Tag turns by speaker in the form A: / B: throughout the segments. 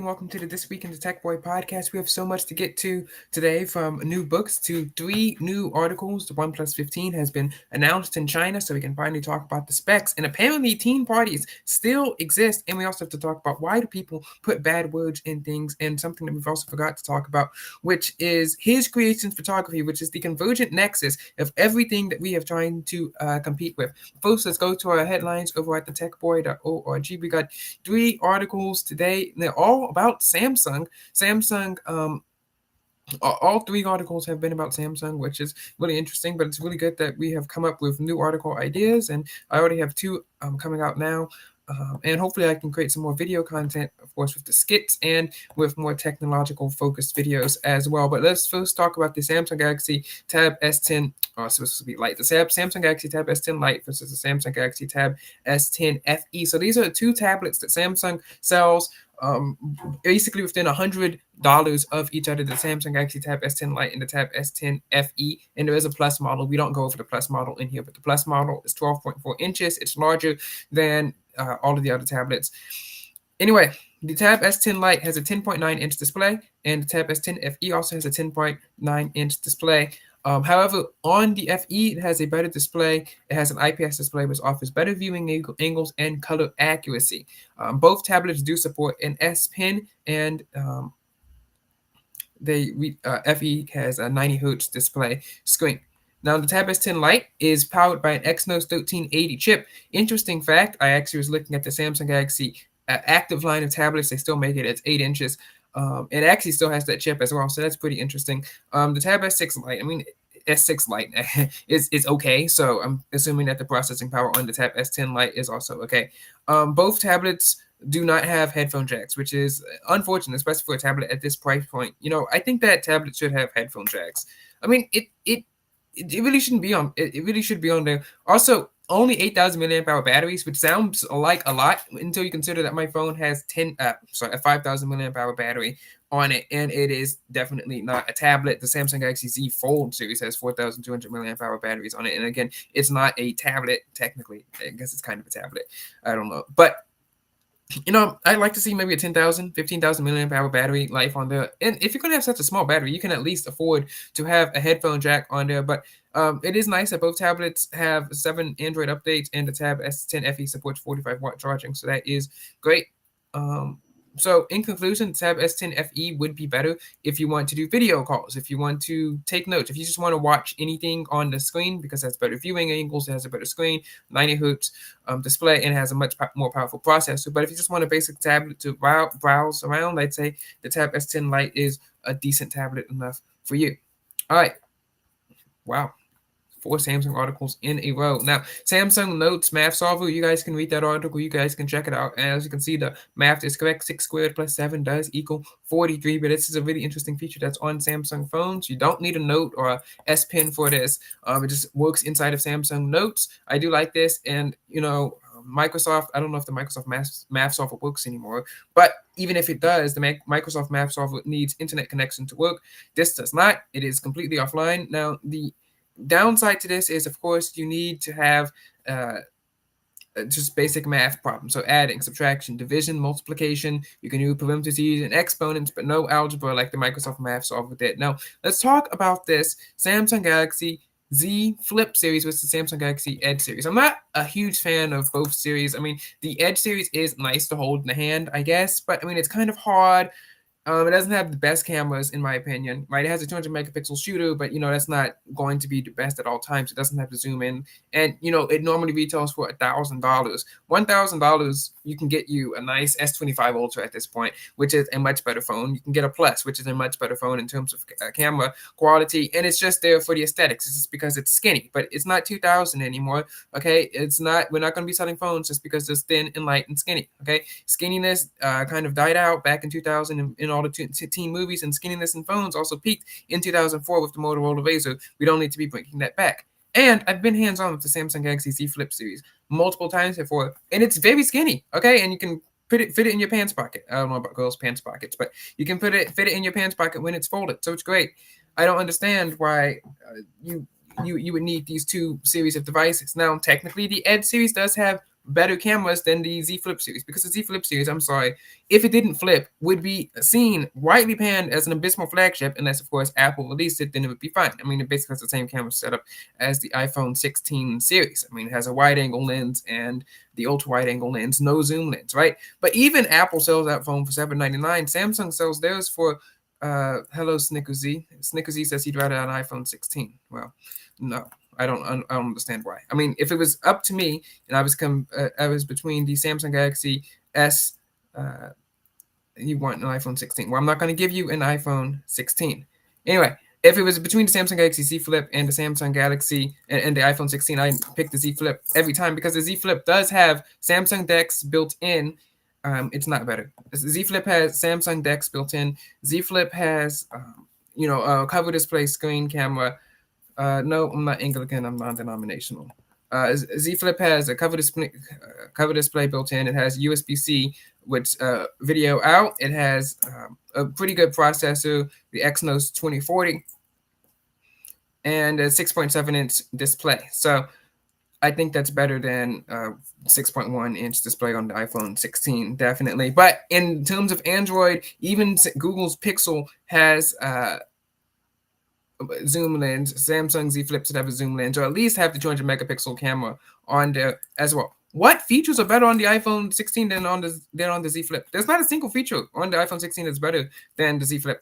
A: Welcome to the This Week in the Tech Boy podcast. We have so much to get to today, from new books to three new articles. The OnePlus 15 has been announced in China, so we can finally talk about the specs. And apparently, teen parties still exist. And we also have to talk about why do people put bad words in things, and something that we've also forgot to talk about, which is his creations photography, which is the convergent nexus of everything that we have trying to compete with. First, let's go to our headlines over at thetechboy.org. We got three articles today. They're all about Samsung. Samsung, all three articles have been about Samsung, which is really interesting, but it's really good that we have come up with new article ideas, and I already have two coming out now. And hopefully I can create some more video content, of course, with the skits and with more technological focused videos as well. But let's first talk about the Samsung Galaxy Tab S10. Oh, it's supposed to be Lite. The Samsung Galaxy Tab S10 Lite versus the Samsung Galaxy Tab S10 FE. So these are the two tablets that Samsung sells basically within $100 of each other. The Samsung Galaxy Tab S10 Lite and the Tab S10 FE, and there is a Plus model. We don't go over the Plus model in here, but the Plus model is 12.4 inches. It's larger than all of the other tablets. Anyway, the Tab S10 Lite has a 10.9-inch display, and the Tab S10 FE also has a 10.9-inch display. However, on the FE, it has a better display. It has an IPS display, which offers better viewing angles and color accuracy. Both tablets do support an S Pen, and FE has a 90 hertz display screen. Now, the Tab S10 Lite is powered by an Exynos 1380 chip. Interesting fact, I actually was looking at the Samsung Galaxy active line of tablets. They still make it at 8 inches. It actually still has that chip as well, so that's pretty interesting. The Tab S6 Lite, S6 Lite is okay, so I'm assuming that the processing power on the Tab S10 Lite is also okay. Both tablets do not have headphone jacks, which is unfortunate, especially for a tablet at this price point. I think that tablet should have headphone jacks. It really shouldn't be on. It really should be on there. Also, only 8,000 milliamp hour batteries, which sounds like a lot until you consider that my phone has a 5,000 milliamp hour battery on it, and it is definitely not a tablet. The Samsung Galaxy Z Fold series has 4,200 milliamp hour batteries on it, and again, it's not a tablet technically. I guess it's kind of a tablet. I don't know, but I'd like to see maybe a 10,000, 15,000 milliamp hour battery life on there. And if you're going to have such a small battery, you can at least afford to have a headphone jack on there. But it is nice that both tablets have 7 Android updates, and the Tab S10 FE supports 45-watt charging. So that is great. So in conclusion, Tab S10 FE would be better if you want to do video calls, if you want to take notes, if you just want to watch anything on the screen, because it has better viewing angles, it has a better screen, 90 hertz display, and it has a much more powerful processor. But if you just want a basic tablet to browse around, I'd say the Tab S10 Lite is a decent tablet enough for you. All right. Wow. 4 Samsung articles in a row. Now, Samsung Notes Math Solver, you guys can read that article. You guys can check it out. And as you can see, the math is correct. 6 squared plus 7 does equal 43. But this is a really interesting feature that's on Samsung phones. You don't need a Note or a S Pen for this. It just works inside of Samsung Notes. I do like this. And, Microsoft, I don't know if the Microsoft Math Solver works anymore, but even if it does, the Microsoft Math Solver needs internet connection to work. This does not. It is completely offline. Now, the downside to this is, of course, you need to have just basic math problems. So adding, subtraction, division, multiplication. You can use parentheses and exponents, but no algebra like the Microsoft Math Solver did. Now, let's talk about this Samsung Galaxy Z Flip series with the Samsung Galaxy Edge series. I'm not a huge fan of both series. The Edge series is nice to hold in the hand, I guess, but it's kind of hard. It doesn't have the best cameras, in my opinion, right? It has a 200 megapixel shooter, but, that's not going to be the best at all times. It doesn't have to zoom in. And, it normally retails for $1,000. $1,000, you can get you a nice S25 Ultra at this point, which is a much better phone. You can get a Plus, which is a much better phone in terms of camera quality. And it's just there for the aesthetics. It's just because it's skinny, but it's not 2000 anymore, okay? We're not going to be selling phones just because it's thin and light and skinny, okay? Skinniness kind of died out back in 2000 in all the teen movies, and skinniness in phones also peaked in 2004 with the Motorola Razr. We don't need to be bringing that back. And I've been hands-on with the Samsung Galaxy Z Flip series multiple times before, and it's very skinny, okay? And you can fit it in your pants pocket. I don't know about girls' pants pockets, but you can fit it in your pants pocket when it's folded, so it's great. I don't understand why you would need these two series of devices. Now, technically, the Edge series does have better cameras than the Z Flip series, because the Z Flip series, I'm sorry, if it didn't flip, would be seen widely panned as an abysmal flagship, unless of course Apple released it, then it would be fine. I mean, it basically has the same camera setup as the iPhone 16 series. I mean, it has a wide angle lens and the ultra wide angle lens, no zoom lens, right? But even Apple sells that phone for $799. Samsung sells theirs for hello Snickersy. Snickersy says he'd rather an iPhone 16. Well, no, I don't understand why. I mean, if it was up to me and I was between the Samsung Galaxy S, uh, you want an iPhone 16. Well, I'm not going to give you an iPhone 16. Anyway, if it was between the Samsung Galaxy Z Flip and the Samsung Galaxy and the iPhone 16, I pick the Z Flip every time, because the Z Flip does have Samsung DeX built in. It's not better. Z Flip has Samsung DeX built in. Z Flip has, a cover display screen camera. No, I'm not Anglican. I'm non-denominational. Z Flip has a cover display built in. It has USB-C with video out. It has a pretty good processor, the Exynos 2040, and a 6.7-inch display. So I think that's better than 6.1-inch display on the iPhone 16, definitely. But in terms of Android, even Google's Pixel has zoom lens. Samsung Z Flip should have a zoom lens, or at least have the 200 megapixel camera on there as well. What features are better on the iPhone 16 than on the Z Flip? There's not a single feature on the iPhone 16 that's better than the Z Flip.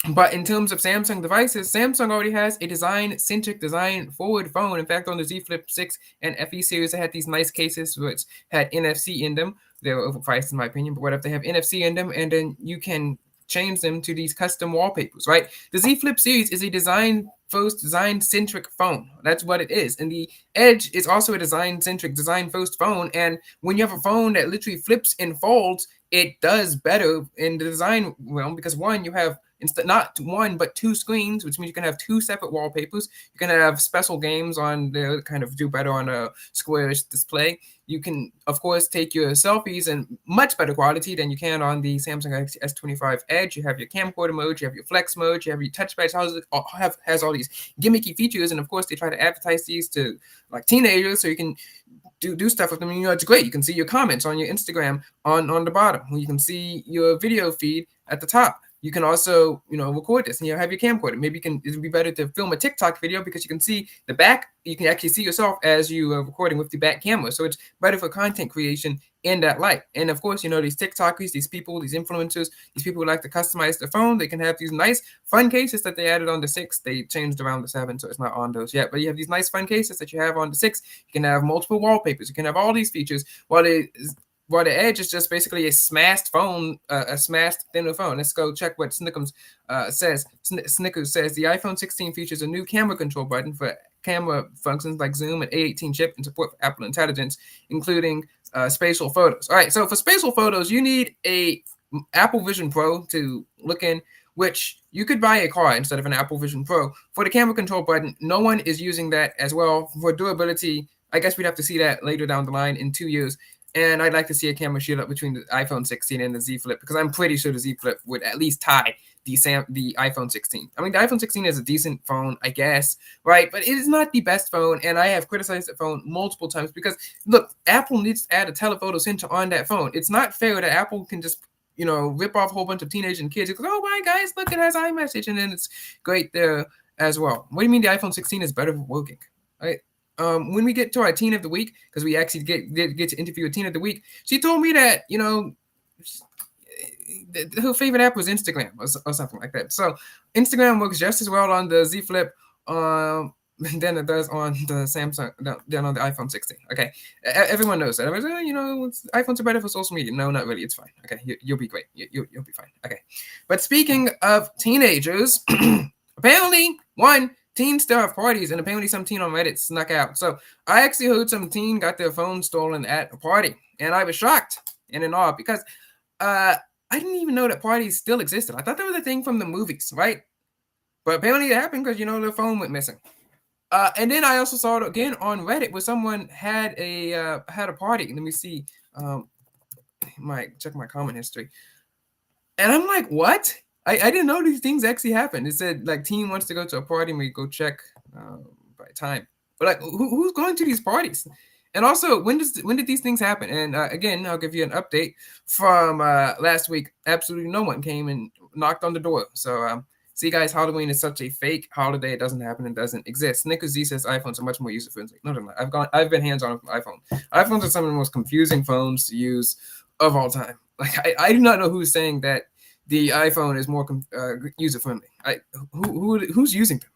A: But in terms of Samsung devices, Samsung already has a design-centric, design-forward phone. In fact, on the Z Flip 6 and FE series, they had these nice cases which had NFC in them. They were overpriced in my opinion, but what if they have NFC in them, and then you can change them to these custom wallpapers, right? The Z Flip series is a design-first, design-centric phone. That's what it is. And the Edge is also a design-centric, design-first phone. And when you have a phone that literally flips and folds, it does better in the design realm, because one, you have not one but two screens, which means you can have two separate wallpapers. You can have special games on there that kind of do better on a squarish display. You can, of course, take your selfies in much better quality than you can on the Samsung Galaxy S25 Edge. You have your camcorder mode, you have your flex mode, you have your touchpad. Has all these gimmicky features, and of course, they try to advertise these to like teenagers, so you can do stuff with them. It's great. You can see your comments on your Instagram on the bottom. You can see your video feed at the top. You can also, record this and you have your camcorder. Maybe it would be better to film a TikTok video, because you can see the back. You can actually see yourself as you are recording with the back camera. So it's better for content creation in that light. And of course, these TikTokers, these people, these influencers, these people who like to customize their phone, they can have these nice fun cases that they added on the 6. They changed around the 7, so it's not on those yet. But you have these nice fun cases that you have on the 6. You can have multiple wallpapers. You can have all these features, while the Edge is just basically a smashed phone, a smashed thinner phone. Let's go check what Snickers says. Snickers says the iPhone 16 features a new camera control button for camera functions like zoom and A18 chip, and support for Apple Intelligence, including spatial photos. All right, so for spatial photos, you need a Apple Vision Pro to look in, which you could buy a car instead of an Apple Vision Pro. For the camera control button, no one is using that as well. For durability, I guess we'd have to see that later down the line in 2 years. And I'd like to see a camera shield up between the iPhone 16 and the Z Flip, because I'm pretty sure the Z Flip would at least tie the iPhone 16. I mean, the iPhone 16 is a decent phone, I guess, right? But it is not the best phone, and I have criticized the phone multiple times because, look, Apple needs to add a telephoto center on that phone. It's not fair that Apple can just, rip off a whole bunch of teenagers and kids. It goes, oh, my guys, look, it has iMessage, and then it's great there as well. What do you mean the iPhone 16 is better for working, right? When we get to our teen of the week, because we actually get to interview a teen of the week, she told me that her favorite app was Instagram or something like that. So Instagram works just as well on the Z Flip than it does on the Samsung, than on the iPhone 16. Okay, everyone knows that. iPhones are better for social media. No, not really. It's fine. Okay, you'll be great. You'll be fine. Okay, but speaking of teenagers, apparently teens still have parties, and apparently some teen on Reddit snuck out. So I actually heard some teen got their phone stolen at a party, and I was shocked and in awe, because I didn't even know that parties still existed. I thought that was a thing from the movies, right? But apparently it happened because, their phone went missing. And then I also saw it again on Reddit where someone had a party. Let me see. Check my comment history. And I'm like, what? I didn't know these things actually happened. It said, like, teen wants to go to a party, and we go check by time. But, like, who's going to these parties? And also, when did these things happen? And again, I'll give you an update from last week. Absolutely no one came and knocked on the door. So see, guys, Halloween is such a fake holiday. It doesn't happen. It doesn't exist. Nick Z says iPhones are much more user friendly. No, they're not. I've been hands on with iPhone. iPhones are some of the most confusing phones to use of all time. Like I do not know who's saying that the iPhone is more user friendly. Who's using them?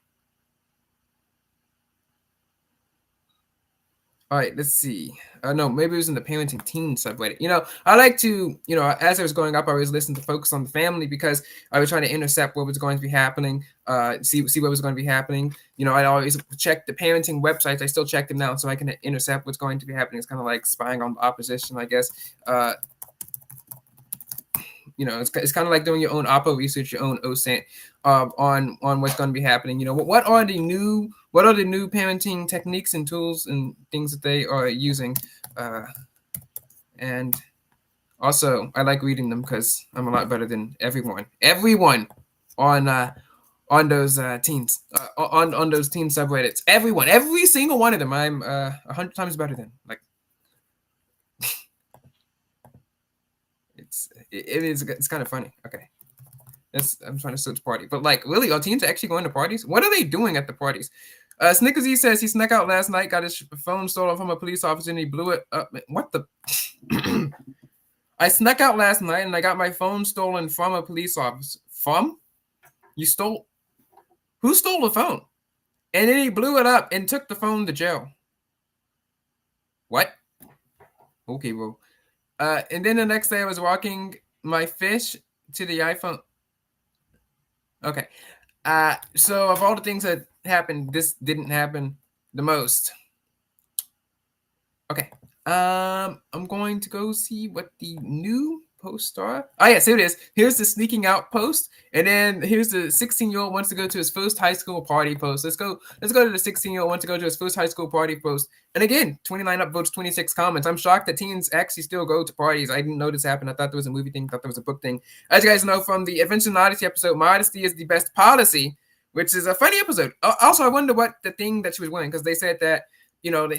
A: All right, let's see. No, maybe it was in the parenting teen subreddit. I like to, as I was growing up, I always listened to Focus on the Family because I was trying to intercept what was going to be happening, see what was going to be happening. I'd always check the parenting websites. I still check them now so I can intercept what's going to be happening. It's kind of like spying on the opposition, I guess. It's kind of like doing your own Oppo research, your own OSANT on what's going to be happening. What are the new parenting techniques and tools and things that they are using, and also I like reading them because I'm a lot better than everyone on those teens on those teen subreddits. Every single one of them, I'm 100 times better than. Like, it's kind of funny. Okay. I'm trying to search party. But like, really, are teens actually going to parties? What are they doing at the parties? Snickersy says he snuck out last night, got his phone stolen from a police officer, and he blew it up. What the? I snuck out last night and I got my phone stolen from a police officer. From? You stole? Who stole the phone? And then he blew it up and took the phone to jail. What? Okay, bro. And then the next day I was walking my fish to the iPhone. Okay. So of all the things that happened, this didn't happen the most. Okay. I'm going to go see what the new posts are. Oh yes, here it is. Here's the sneaking out post, and then here's the 16-year-old wants to go to his first high school party post. Let's go to the 16-year-old wants to go to his first high school party post. And again, 29 upvotes, 26 comments. I'm shocked that teens actually still go to parties. I didn't know this happened. I thought there was a movie thing. I thought there was a book thing. As you guys know from the Adventure in Odyssey episode, modesty is the best policy, which is a funny episode. Also, I wonder what the thing that she was wearing, because they said that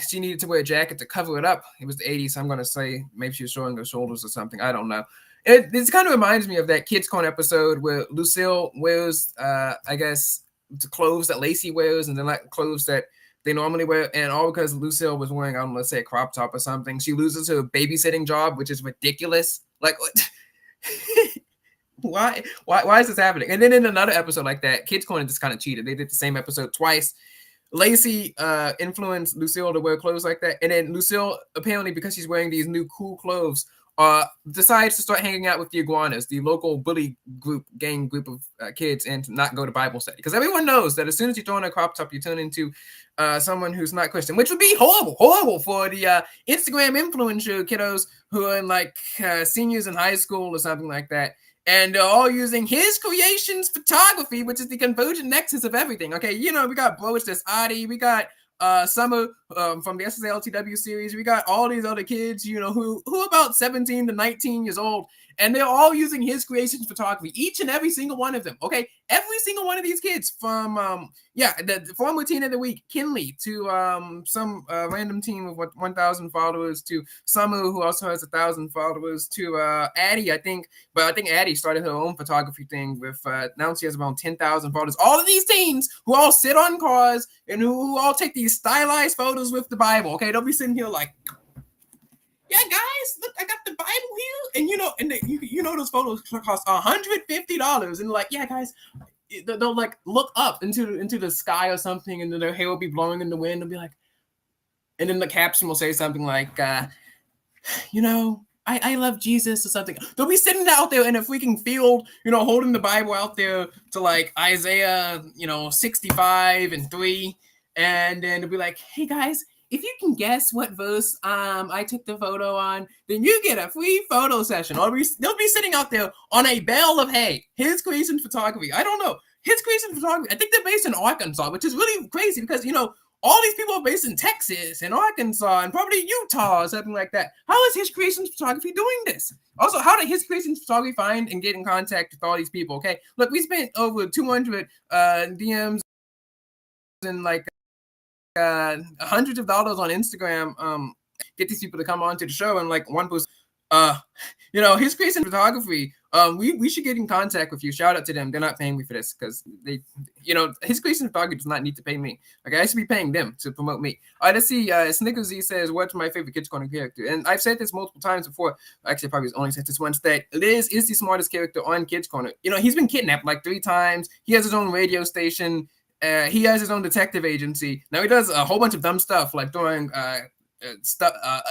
A: she needed to wear a jacket to cover it up. It was the 80s, so I'm going to say maybe she was showing her shoulders or something. I don't know. This kind of reminds me of that Kids Corner episode where Lucille wears, I guess, the clothes that Lacey wears and then like clothes that they normally wear. And all because Lucille was wearing, I don't know, let's say a crop top or something. She loses her babysitting job, which is ridiculous. Like, what? Why is this happening? And then in another episode like that, Kids Corner just kind of cheated. They did the same episode twice. Lacey influenced Lucille to wear clothes like that, and then Lucille, apparently because she's wearing these new cool clothes, decides to start hanging out with the iguanas, the local bully gang group of kids, and not go to Bible study. Because everyone knows that as soon as you throw on a crop top, you turn into someone who's not Christian, which would be horrible for the Instagram influencer kiddos who are in like seniors in high school or something like that. And they're all using his creations photography, which is the convergent nexus of everything. Okay, we got Broach, there's Adi, we got Summer from the SSLTW series. We got all these other kids, who about 17 to 19 years old, and they're all using his creations photography, each and every single one of them. Okay, every single one of these kids, from the former teen of the week, Kinley, to some random team of 1,000 followers, to Summer, who also has 1,000 followers, to Addie, I think Addie started her own photography thing with now she has around 10,000 followers. All of these teens who all sit on cars and who all take these stylized photos with the Bible. Okay, they'll be sitting here like, yeah, guys, look, I got the Bible here, and those photos cost $150, and like, yeah, guys, they'll like look up into the sky or something, and then their hair will be blowing in the wind. They'll be like, and then the caption will say something like, I love Jesus or something. They'll be sitting out there in a freaking field, holding the Bible out there to like Isaiah, 65 and 3, and then they'll be like, hey guys, if you can guess what verse I took the photo on, then you get a free photo session. Or they'll be sitting out there on a bale of hay. His creation photography. I don't know. His creation photography. I think they're based in Arkansas, which is really crazy because, all these people are based in Texas and Arkansas and probably Utah or something like that. How is his creations photography doing this? Also, how did his creations photography find and get in contact with all these people? Okay, look, we spent over 200 DMs and like hundreds of dollars on Instagram get these people to come onto the show, and like one post, his creation photography. We should get in contact with you. Shout out to them. They're not paying me for this because they, his creation photography does not need to pay me. Okay, I should be paying them to promote me. All right, let's see. Snickers Z says, "What's my favorite Kids Corner character?" And I've said this multiple times before. Actually, I probably only said this once, that Liz is the smartest character on Kids Corner. He's been kidnapped like 3 times. He has his own radio station. He has his own detective agency. Now he does a whole bunch of dumb stuff, like throwing an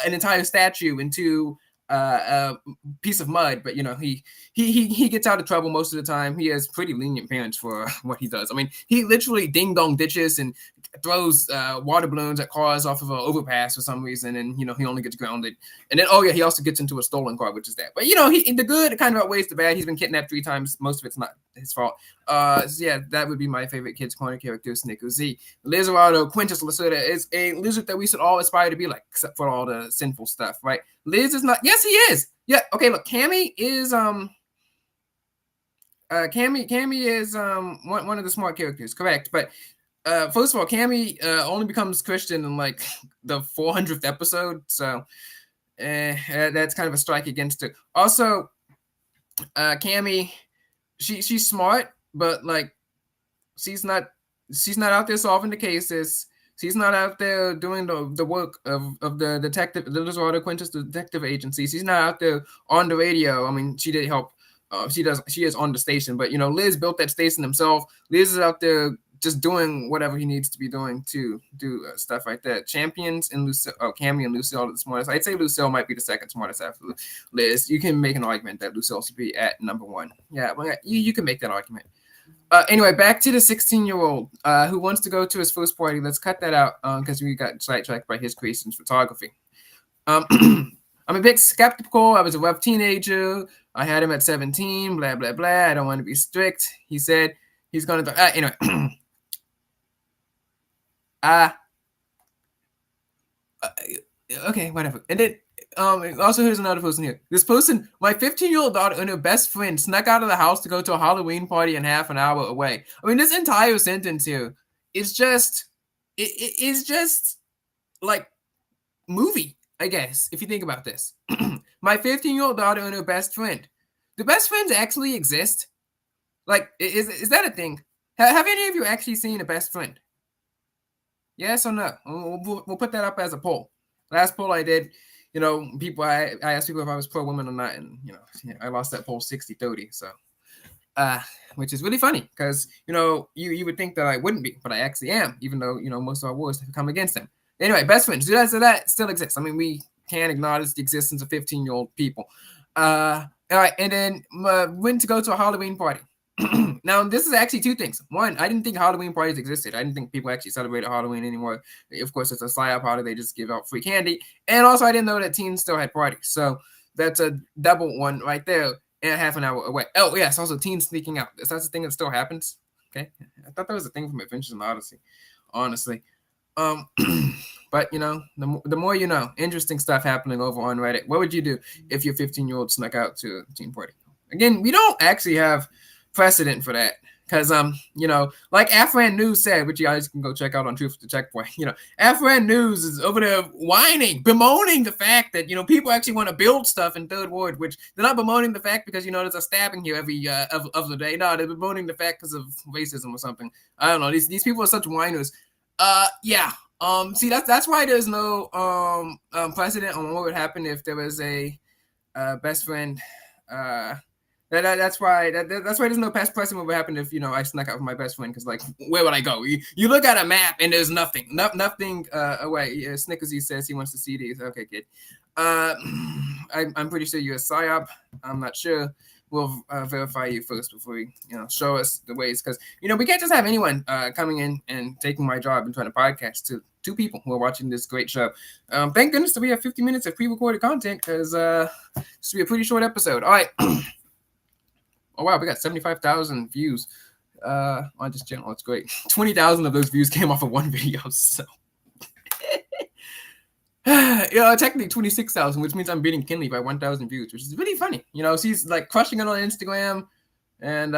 A: entire statue into a piece of mud. But he gets out of trouble most of the time. He has pretty lenient parents for what he does. I mean, he literally ding dong ditches and throws water balloons at cars off of an overpass for some reason, and he only gets grounded. And then he also gets into a stolen car, which is that. But the good kind of outweighs the bad. He's been kidnapped 3 times. Most of it's not his fault. So yeah, that would be my favorite Kids Corner character, Snickers Z. Lizardo Quintus Lacerda is a lizard that we should all aspire to be like, except for all the sinful stuff, right? Liz is not. Yes, he is. Yeah. Okay. Look, Cammy is Cammy is one of the smart characters, correct? But first of all, Cammy only becomes Christian in like the 400th episode, so that's kind of a strike against her. Also, Cammy, she's smart, but like she's not out there solving the cases. She's not out there doing the work of the detective, the Lizardo Quintus detective agency. She's not out there on the radio. I mean, she did help. She is on the station, but Liz built that station himself. Liz is out there just doing whatever he needs to be doing to do stuff like that. Champions and Lucille, Cammy and Lucille are the smartest. I'd say Lucille might be the second smartest after Liz. You can make an argument that Lucille should be at number 1. Yeah, well, you can make that argument. Anyway, back to the 16-year-old who wants to go to his first party. Let's cut that out because we got sidetracked by his creations photography. I'm a bit skeptical. I was a rough teenager. I had him at 17, blah, blah, blah. I don't want to be strict. He said he's going to... anyway. Okay, whatever. And then also here's another person here. This person, my 15-year-old daughter and her best friend snuck out of the house to go to a Halloween party and half an hour away. I mean, this entire sentence here is just... It is just like movie, I guess, if you think about this. My 15-year-old daughter and her best friend. Do best friends actually exist? Like, is that a thing? Have any of you actually seen a best friend? Yes or no? We'll put that up as a poll. Last poll I did, people, I asked people if I was pro-women or not, and, I lost that poll 60-30, so, which is really funny, because, you would think that I wouldn't be, but I actually am, even though, most of our wars have come against them. Anyway, best friends, do that still exists. I mean, we can't acknowledge the existence of 15-year-old people. All right, and then went to go to a Halloween party. Now, this is actually 2 things. One, I didn't think Halloween parties existed. I didn't think people actually celebrated Halloween anymore. Of course, it's a psyop holiday. They just give out free candy. And also, I didn't know that teens still had parties. So that's a double one right there and half an hour away. Oh, yes, also teens sneaking out. That's the thing that still happens. Okay. I thought that was a thing from Adventures in Odyssey, honestly. But, the more you know, interesting stuff happening over on Reddit. What would you do if your 15-year-old snuck out to a teen party? Again, we don't actually have precedent for that because like Afran News said, which you guys can go check out on Truth with the TechBoy. Afran News is over there whining, bemoaning the fact that people actually want to build stuff in Third Ward, which they're not bemoaning the fact because there's a stabbing here every of the day. No, they're bemoaning the fact because of racism or something. I don't know. These people are such whiners. Yeah. See, that's why there's no precedent on what would happen if there was a best friend. That's why there's no past precedent what would happen if I snuck out with my best friend, because like where would I go? You look at a map and there's nothing away. Snickersy says he wants to see these. Okay, kid. I'm pretty sure you're a psyop. I'm not sure. We'll verify you first before you show us the ways, because we can't just have anyone coming in and taking my job and trying to podcast to 2 people who are watching this great show. Thank goodness that we have 50 minutes of pre-recorded content, because this will be a pretty short episode. All right. Oh wow, we got 75,000 views on this channel. That's great. 20,000 of those views came off of one video, so technically 26,000, which means I'm beating Kinley by 1,000 views, which is really funny. She's like crushing it on Instagram, and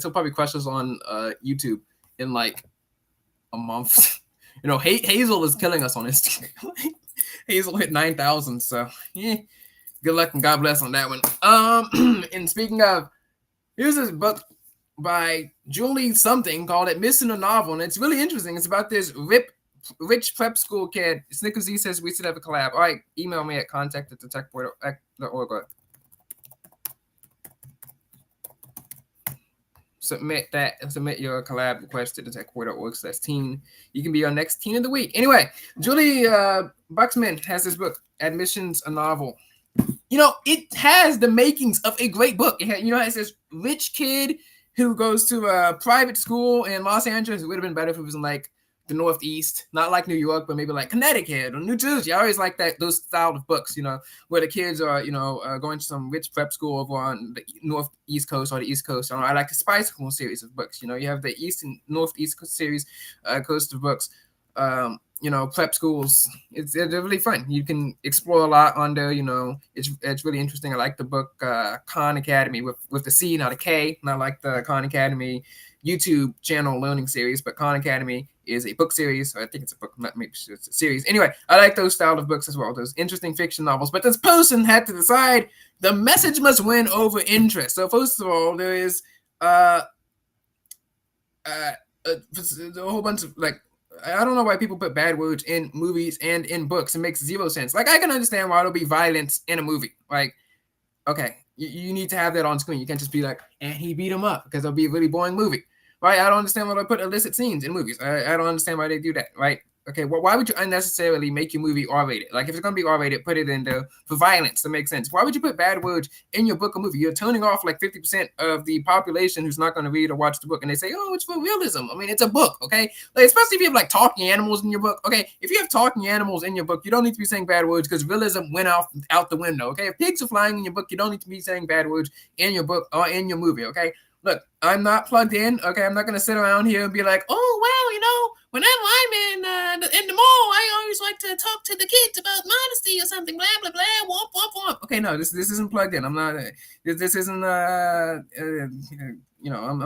A: she'll probably crush us on YouTube in like a month. Hazel is killing us on Instagram. Hazel hit 9,000, so yeah. Good luck and God bless on that one. And speaking of, here's this book by Julie something called Admission a Novel, and it's really interesting. It's about this rich prep school kid. Snickers Z says we should have a collab. All right, email me at contact@thetechboy.org. Submit your collab request to thetechboy.org/teen. You can be our next teen of the week. Anyway, Julie Buxman has this book, Admissions a Novel. It has the makings of a great book. It says rich kid who goes to a private school in Los Angeles. It would have been better if it was in like the Northeast, not like New York, but maybe like Connecticut or New Jersey. I always like those style of books, where the kids are, going to some rich prep school over on the Northeast Coast or the East Coast. I like the Spice School series of books. You have the East and Northeast series, coast of books. Prep schools. They're really fun. You can explore a lot on there. It's really interesting. I like the book Khan Academy with the C, not a K. And I like the Khan Academy YouTube channel learning series, but Khan Academy is a book series. So I think it's a book, maybe it's a series. Anyway, I like those style of books as well. Those interesting fiction novels. But this person had to decide the message must win over interest. So first of all, there is a whole bunch of I don't know why people put bad words in movies and in books. It makes zero sense. I can understand why there'll be violence in a movie. Okay, you need to have that on screen. You can't just be like, and he beat him up, because it'll be a really boring movie. Right? I don't understand why they put illicit scenes in movies. I don't understand why they do that. Right? Okay, well, why would you unnecessarily make your movie R-rated? If it's going to be R-rated, put it in there for violence to make sense. Why would you put bad words in your book or movie? You're turning off 50% of the population who's not going to read or watch the book, and they say, oh, it's for realism. I mean, it's a book, okay? Especially if you have talking animals in your book. Okay, if you have talking animals in your book, you don't need to be saying bad words, because realism went out the window, okay? If pigs are flying in your book, you don't need to be saying bad words in your book or in your movie, okay? Look, I'm not plugged in, okay? I'm not going to sit around here and be like, oh, well, whenever I'm in the mall, I always like to talk to the kids about modesty or something, blah, blah, blah, womp, womp, womp. Okay, no, this isn't plugged in. I'm not, this isn't, I'm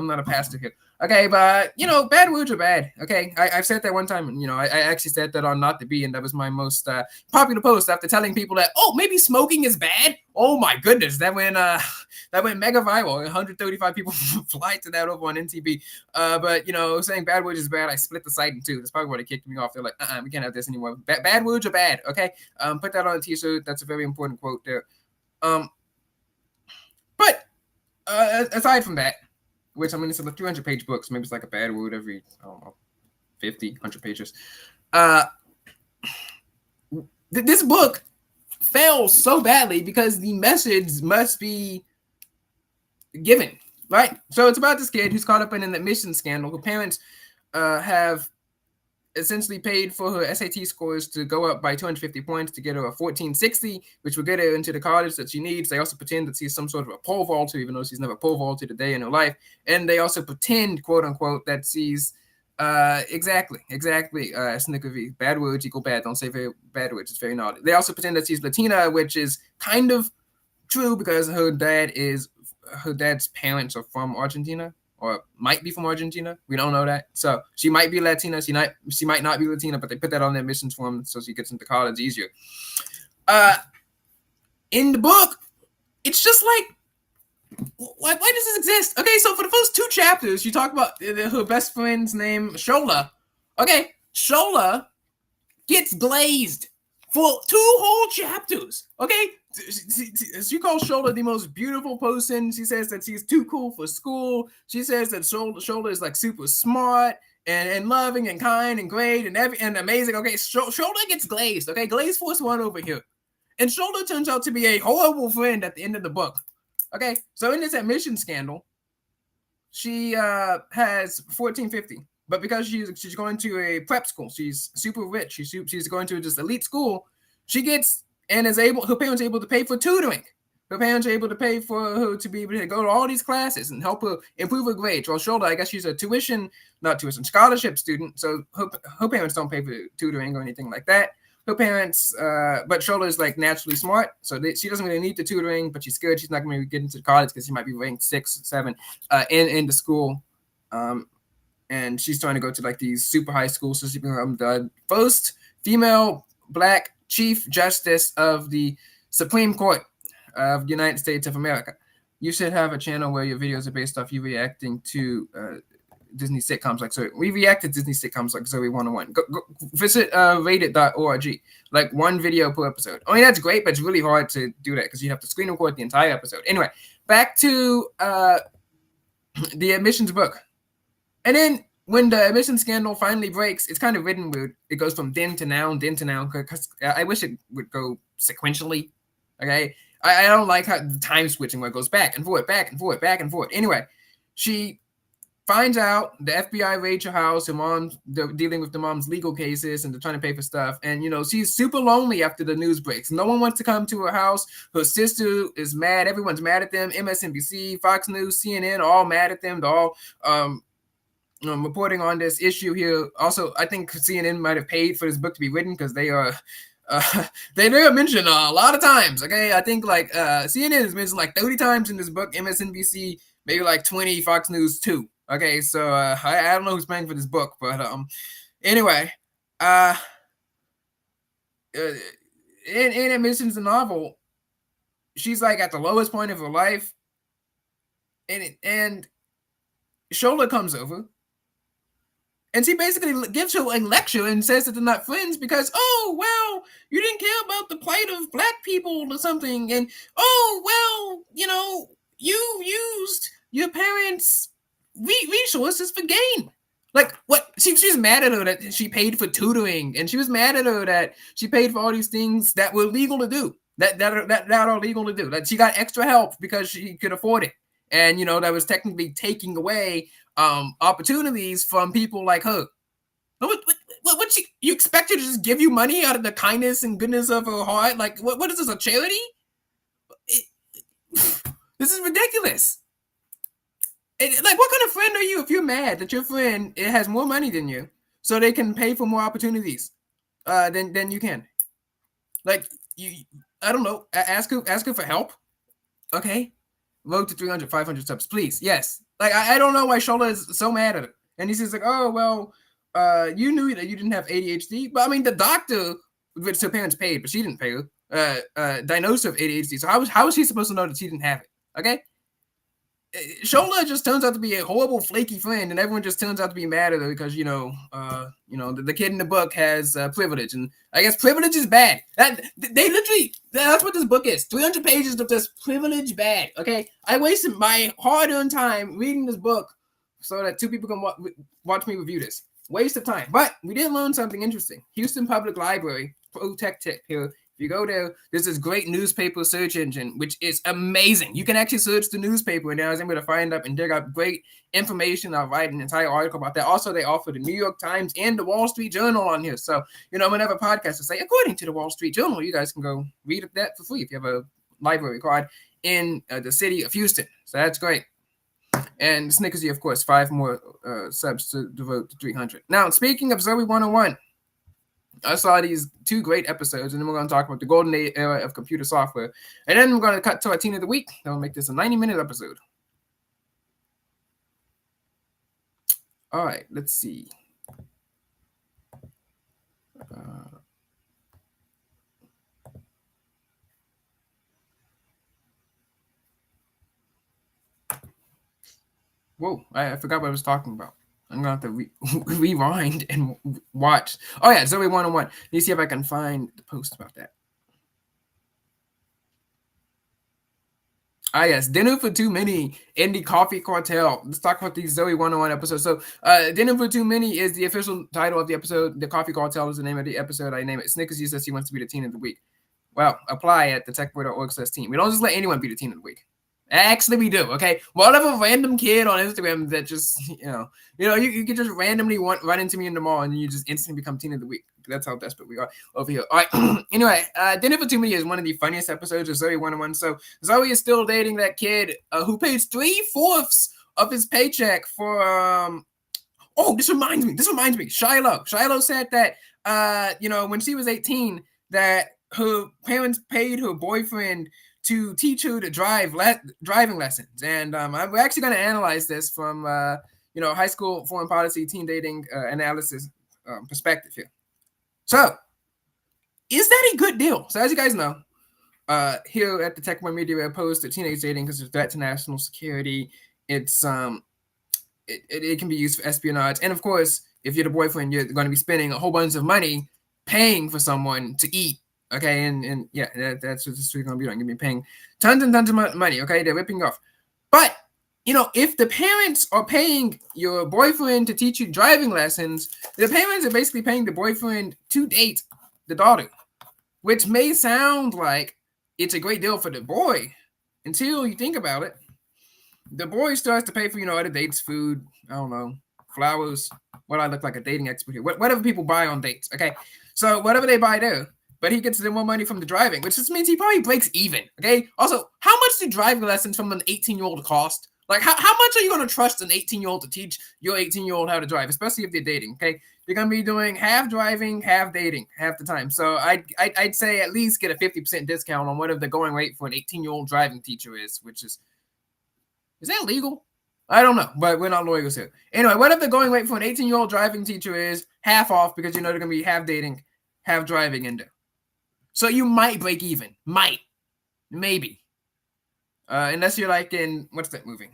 A: not a pastor here. Okay, but, bad words are bad, okay? I've said that one time, I actually said that on Not to Be, and that was my most popular post after telling people that, oh, maybe smoking is bad. Oh, my goodness, that went mega viral. 135 people fly to that over on NTB. But, saying bad words is bad, I split the site in two. That's probably why they kicked me off. They're like, we can't have this anymore. Bad words are bad, okay? Put that on a t-shirt. That's a very important quote there. But aside from that, which, it's a 300-page book, so maybe it's like a bad word every, 50, 100 pages. This book fails so badly because the message must be given, right? So it's about this kid who's caught up in an admission scandal. Her parents have essentially paid for her SAT scores to go up by 250 points to get her a 1460, which will get her into the college that she needs. They also pretend that she's some sort of a pole vaulter, even though she's never pole vaulted a day in her life. And they also pretend, quote unquote, that she's exactly. Snicker V. Bad words equal bad. Don't say very bad words. It's very naughty. They also pretend that she's Latina, which is kind of true because her dad's parents are from Argentina, or might be from Argentina. We don't know that. So she might be Latina. She might not be Latina, but they put that on the admissions form so she gets into college easier. In the book, it's just why does this exist? Okay, so for the first two chapters, you talk about her best friend's name, Shola. Okay, Shola gets glazed for 2 whole chapters. Okay, she calls Shola the most beautiful person. She says that she's too cool for school. She says that Shola is super smart and loving and kind and great and amazing. Okay, Shola gets glazed. Okay, glaze force 1 over here. And Shola turns out to be a horrible friend at the end of the book. Okay, so in this admission scandal, she has 1450. But because she's going to a prep school, she's super rich. She's going to this elite school. She gets and is able. Her parents are able to pay for tutoring. Her parents are able to pay for her to be able to go to all these classes and help her improve her grades. Well, Shola, I guess she's a scholarship student. So her parents don't pay for tutoring or anything like that. Her parents, but Shola is naturally smart, so she doesn't really need the tutoring. But she's good. She's not going to get into college because she might be ranked 6, 7 in the school. and she's trying to go to like these super high schools. So she become the first female Black Chief Justice of the Supreme Court of the United States of America. You should have a channel where your videos are based off you reacting to Disney sitcoms like so. We reacted to Disney sitcoms like Zoe 101. Go visit rated.org. Like one video per episode. I mean, that's great, but it's really hard to do that because you have to screen record the entire episode. Anyway, back to the admissions book. And then when the admission scandal finally breaks, it's kind of written weird. It goes from then to now, because I wish it would go sequentially. Okay, I don't like how the time switching where it goes back and forth, back and forth, back and forth. Anyway, she finds out the FBI raids her house. Her mom's dealing with the mom's legal cases and they're trying to pay for stuff. And, she's super lonely after the news breaks. No one wants to come to her house. Her sister is mad. Everyone's mad at them. MSNBC, Fox News, CNN, all mad at them. They're all reporting on this issue here. Also, I think CNN might have paid for this book to be written because they are... they are mentioned a lot of times. Okay, I think like CNN is mentioned like 30 times in this book. MSNBC maybe like 20. Fox News 2. Okay, so I don't know who's paying for this book, but anyway, in admissions, the novel, she's like at the lowest point of her life, and Shola comes over. And she basically gives her a lecture and says that they're not friends because, oh, well, you didn't care about the plight of Black people or something. And, oh, well, you used your parents' resources for gain. Like, what? She's mad at her that she paid for tutoring. And she was mad at her that she paid for all these things that were legal to do. That are legal to do. That she got extra help because she could afford it. And, that was technically taking away opportunities from people like her. What you expect her to just give you money out of the kindness and goodness of her heart? Like, what is this, a charity? This is ridiculous. Like, what kind of friend are you if you're mad that your friend has more money than you so they can pay for more opportunities than you can? Like, I don't know, ask her for help, okay? Road to 300, 500 subs, please. Yes. Like, I don't know why Shola is so mad at it. And he's just like, oh, well, you knew that you didn't have ADHD. But, I mean, the doctor, which her parents paid, but she didn't pay her, diagnosed her with ADHD. So how was she supposed to know that she didn't have it? Okay? Shola just turns out to be a horrible, flaky friend, and everyone just turns out to be mad at her because, the kid in the book has privilege. And I guess privilege is bad. That's what this book is. 300 pages of this privilege bad, okay? I wasted my hard-earned time reading this book so that two people can watch me review this. Waste of time. But we did learn something interesting. Houston Public Library, pro tech tip here. If you go there, there's this great newspaper search engine, which is amazing. You can actually search the newspaper, and I was able to find up and dig up great information. I'll write an entire article about that. Also, they offer the New York Times and the Wall Street Journal on here. So, whenever podcasts say, according to the Wall Street Journal, you guys can go read that for free if you have a library card in the city of Houston. So that's great. And Snickersy, of course, 5 more subs to devote to 300. Now, speaking of Zoe 101, I saw these 2 great episodes, and then we're going to talk about the golden era of computer software. And then we're going to cut to our teen of the week. That will make this a 90-minute episode. All right, let's see. Whoa, I forgot what I was talking about. I'm going to have to rewind and watch. Oh, yeah, Zoe 101. Let me see if I can find the post about that. Ah, yes, Dinner for Too Many in the Coffee Cartel. Let's talk about these Zoe 101 episodes. So, Dinner for Too Many is the official title of the episode. The Coffee Cartel is the name of the episode. I name it. Snickers says he wants to be the teen of the week. Well, apply at TheTechBoy.org/team. We don't just let anyone be the teen of the week. Actually, we do, okay? What if a random kid on Instagram that just, you could just randomly run into me in the mall and you just instantly become teen of the week. That's how desperate we are over here. All right. Anyway, Dinner for Too Many is one of the funniest episodes of Zoe 101. So Zoe is still dating that kid who pays 3/4 of his paycheck for, this reminds me. Shiloh said that, when she was 18, that her parents paid her boyfriend to teach her to driving lessons. And we're actually going to analyze this from high school foreign policy, teen dating analysis perspective here. So, is that a good deal? So, as you guys know, here at the TechBoy Media, we're opposed to teenage dating because it's a threat to national security. It's it can be used for espionage, and of course, if you're the boyfriend, you're going to be spending a whole bunch of money paying for someone to eat. Okay, and yeah, that's what this we're going to be doing. You're going to be paying tons and tons of money. Okay, they're ripping you off. But if the parents are paying your boyfriend to teach you driving lessons, the parents are basically paying the boyfriend to date the daughter, which may sound like it's a great deal for the boy until you think about it. The boy starts to pay for, other dates, food, I don't know, flowers. What I look like a dating expert here. Whatever people buy on dates, okay? So whatever they buy there, but he gets the more money from the driving, which just means he probably breaks even, okay? Also, how much do driving lessons from an 18-year-old cost? Like, how much are you going to trust an 18-year-old to teach your 18-year-old how to drive, especially if they're dating, okay? You're going to be doing half driving, half dating, half the time. So I'd say at least get a 50% discount on whatever the going rate for an 18-year-old driving teacher is, which is that legal? I don't know, but we're not lawyers here. Anyway, whatever the going rate for an 18-year-old driving teacher is, half off because they're going to be half dating, half driving in there. So you might break even. Might. Maybe. Unless you're like in, what's that movie?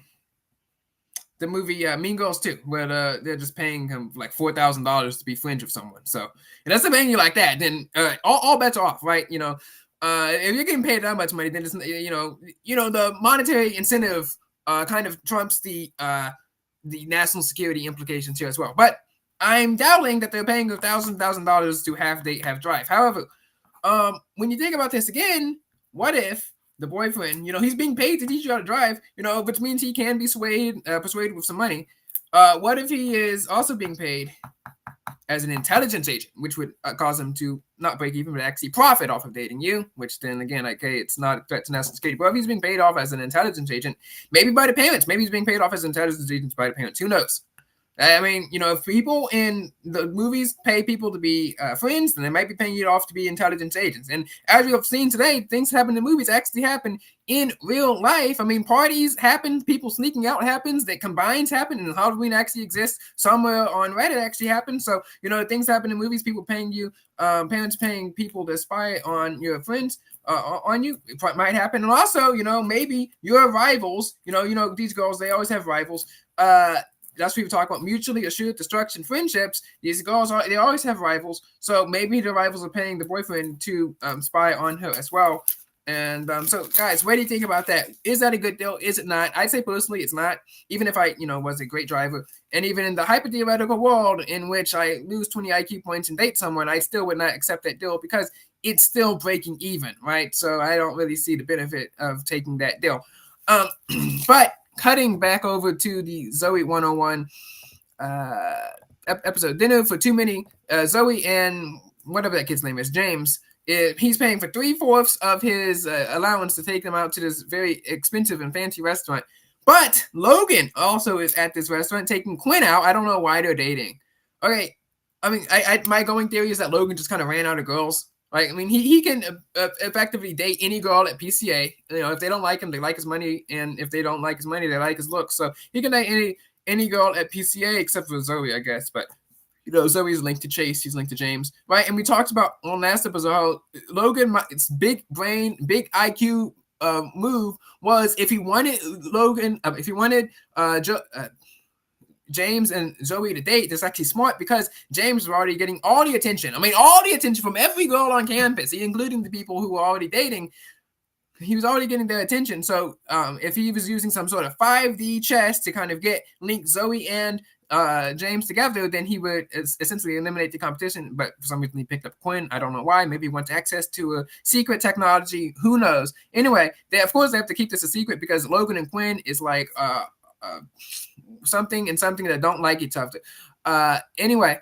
A: The movie Mean Girls 2, where they're just paying him like $4,000 to be friends with someone. So, unless they're paying you like that, then all bets are off, right? If you're getting paid that much money, then it's, the monetary incentive kind of trumps the national security implications here as well. But I'm doubting that they're paying $1,000 to half date, half drive. However, when you think about this again, what if the boyfriend, he's being paid to teach you how to drive, which means he can be persuaded with some money. What if he is also being paid as an intelligence agent, which would cause him to not break even, but actually profit off of dating you, which then again, okay, it's not a threat to national security. But if he's being paid off as an intelligence agent, maybe by the parents, maybe he's being paid off as intelligence agents by the parents, who knows? I mean, if people in the movies pay people to be friends, then they might be paying you off to be intelligence agents. And as we have seen today, things happen in movies actually happen in real life. I mean, parties happen, people sneaking out happens, that combines happen, and Halloween actually exists. Somewhere on Reddit actually happens. So, things happen in movies, people paying you, parents paying people to spy on your friends. On you, it might happen. And also, maybe your rivals, these girls, they always have rivals. That's what we talk about, mutually assured destruction friendships. These girls they always have rivals. So maybe the rivals are paying the boyfriend to spy on her as well. And so guys, what do you think about that? Is that a good deal? Is it not? I'd say personally it's not. Even if I, was a great driver, and even in the hyper-theoretical world in which I lose 20 IQ points and date someone, I still would not accept that deal because it's still breaking even, right? So I don't really see the benefit of taking that deal. But cutting back over to the Zoe 101 episode, Dinner for Too Many, Zoe and whatever that kid's name is, James, he's paying for 3/4 of his allowance to take them out to this very expensive and fancy restaurant. But Logan also is at this restaurant taking Quinn out. I don't know why they're dating. Okay, I mean, my going theory is that Logan just kind of ran out of girls. Right? I mean, he can effectively date any girl at PCA. If they don't like him, they like his money, and if they don't like his money, they like his looks. So he can date any girl at PCA except for Zoe, I guess. But Zoe's linked to Chase, he's linked to James, right? And we talked about on last episode how Logan, it's big brain, big IQ move was if he wanted Logan, if he wanted James and Zoe to date, that's actually smart because James was already getting all the attention. I mean, all the attention from every girl on campus, including the people who were already dating. He was already getting their attention. So if he was using some sort of 5D chess to kind of link Zoe and James together, then he would essentially eliminate the competition. But for some reason, he picked up Quinn. I don't know why. Maybe he wants access to a secret technology. Who knows? Anyway, of course, they have to keep this a secret because Logan and Quinn is like something and something that don't like each other. Anyway,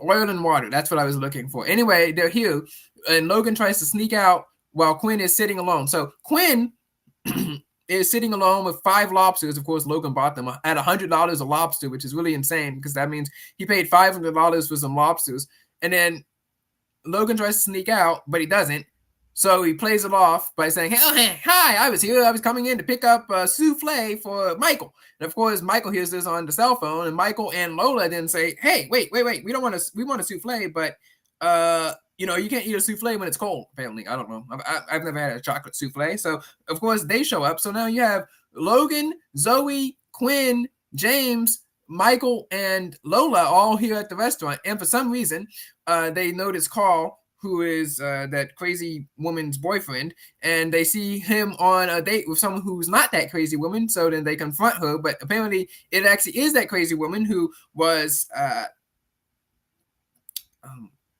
A: oil and water. That's what I was looking for. Anyway, they're here, and Logan tries to sneak out while Quinn is sitting alone. So Quinn is sitting alone with 5 lobsters. Of course, Logan bought them at $100 a lobster, which is really insane because that means he paid $500 for some lobsters. And then Logan tries to sneak out, but he doesn't. So he plays it off by saying, hey, hi, I was here. I was coming in to pick up a souffle for Michael. And of course, Michael hears this on the cell phone, and Michael and Lola then say, hey, wait. We don't want to, we want a souffle, but, you can't eat a souffle when it's cold, apparently. I don't know. I've never had a chocolate souffle. So, of course, they show up. So now you have Logan, Zoe, Quinn, James, Michael, and Lola all here at the restaurant. And for some reason, they notice Carl, who is that crazy woman's boyfriend, and they see him on a date with someone who's not that crazy woman. So then they confront her, but apparently it actually is that crazy woman who was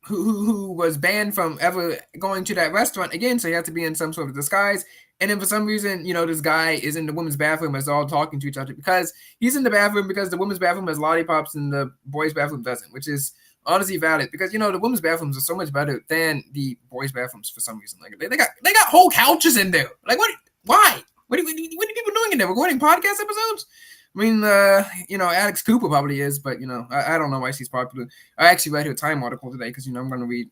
A: who was banned from ever going to that restaurant again. So you have to be in some sort of disguise. And then for some reason, this guy is in the women's bathroom as they're all talking to each other, because he's in the bathroom because the women's bathroom has lollipops and the boys' bathroom doesn't, which is honestly valid, because the women's bathrooms are so much better than the boys' bathrooms for some reason. Like they got whole couches in there. Like what? Why? What are people doing in there? Recording podcast episodes? I mean, Alex Cooper probably is, but I don't know why she's popular. I actually read her Time article today because I'm going to read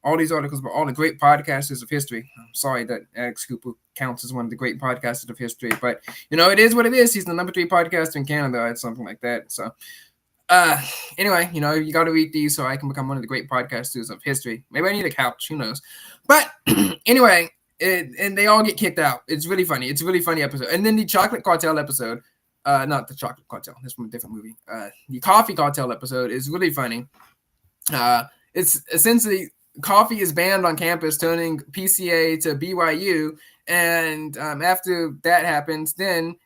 A: all these articles about all the great podcasters of history. I'm sorry that Alex Cooper counts as one of the great podcasters of history, but it is what it is. He's the number 3 podcaster in Canada, or something like that. So, anyway, you got to read these so I can become one of the great podcasters of history. Maybe I need a couch. Who knows? But anyway, and they all get kicked out. It's really funny. It's a really funny episode. And then the Chocolate Cartel episode. Not the Chocolate Cartel. That's from a different movie. The Coffee Cartel episode is really funny. It's essentially coffee is banned on campus, turning PCA to BYU. And after that happens, then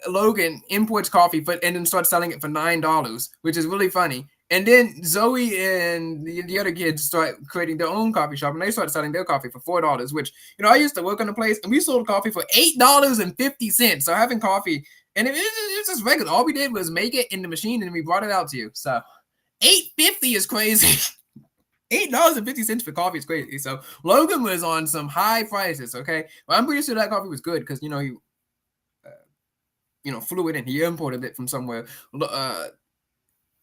A: Logan imports coffee and then starts selling it for $9, which is really funny. And then Zoe and the other kids start creating their own coffee shop, and they start selling their coffee for $4, which, I used to work on a place, and we sold coffee for $8.50. So having coffee, and it's just regular. All we did was make it in the machine, and we brought it out to you. So $8.50 is crazy. $8.50 for coffee is crazy. So Logan was on some high prices, okay? Well, I'm pretty sure that coffee was good because, he flew it in. He imported it from somewhere.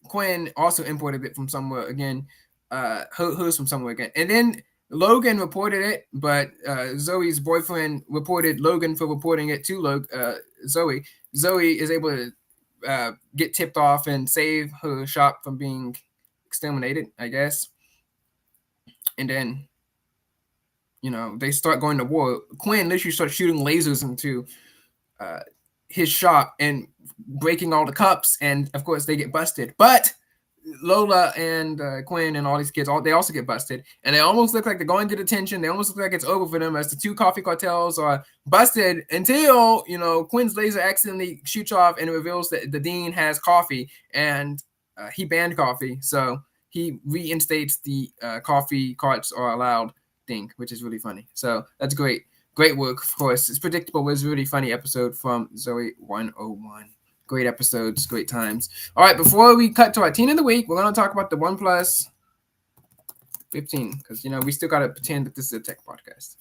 A: Quinn also imported it from somewhere again. Hers from somewhere again. And then Logan reported it, but Zoe's boyfriend reported Logan for reporting it to Zoe. Zoe is able to get tipped off and save her shop from being exterminated, I guess. And then, they start going to war. Quinn literally starts shooting lasers into his shop and breaking all the cups, and of course they get busted. But Lola and Quinn and all these kids, they also get busted, and they almost look like they're going to detention. They almost look like it's over for them as the 2 coffee cartels are busted until Quinn's laser accidentally shoots off and it reveals that the dean has coffee, and he banned coffee, so he reinstates the coffee carts are allowed thing, which is really funny. So that's great. Great work, of course. It's predictable, but it's a really funny episode from Zoe 101. Great episodes, great times. All right, before we cut to our teen of the week, we're going to talk about the OnePlus 15 because, we still got to pretend that this is a tech podcast.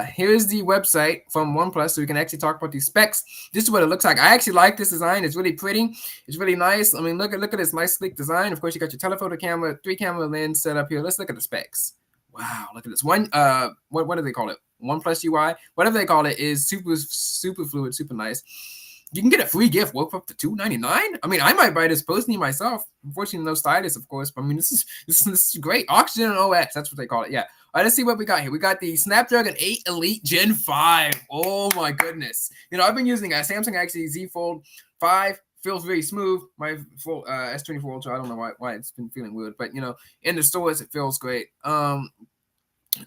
A: Here's the website from OnePlus so we can actually talk about these specs. This is what it looks like. I actually like this design. It's really pretty. It's really nice. I mean, look at this nice, sleek design. Of course, you got your telephoto camera, 3-camera lens set up here. Let's look at the specs. Wow, look at this one. What do they call it? OnePlus UI, whatever they call it, is super fluid, super nice. You can get a free gift worth up to $299. I mean, I might buy this personally myself. Unfortunately, no stylus, of course. But I mean, this is great. Oxygen and OS, that's what they call it. Yeah. All right, let's see what we got here. We got the Snapdragon 8 Elite Gen 5. Oh my goodness. I've been using a Samsung Galaxy Z Fold 5. Feels very smooth. My full S24 Ultra, I don't know why it's been feeling weird, but in the stores it feels great.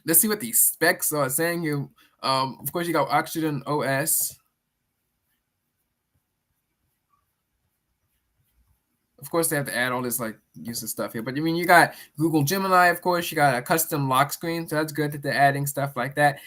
A: Let's see what these specs are saying here. Of course, you got Oxygen OS. Of course, they have to add all this useless stuff here. But I mean, you got Google Gemini, of course. You got a custom lock screen, so that's good that they're adding stuff like that.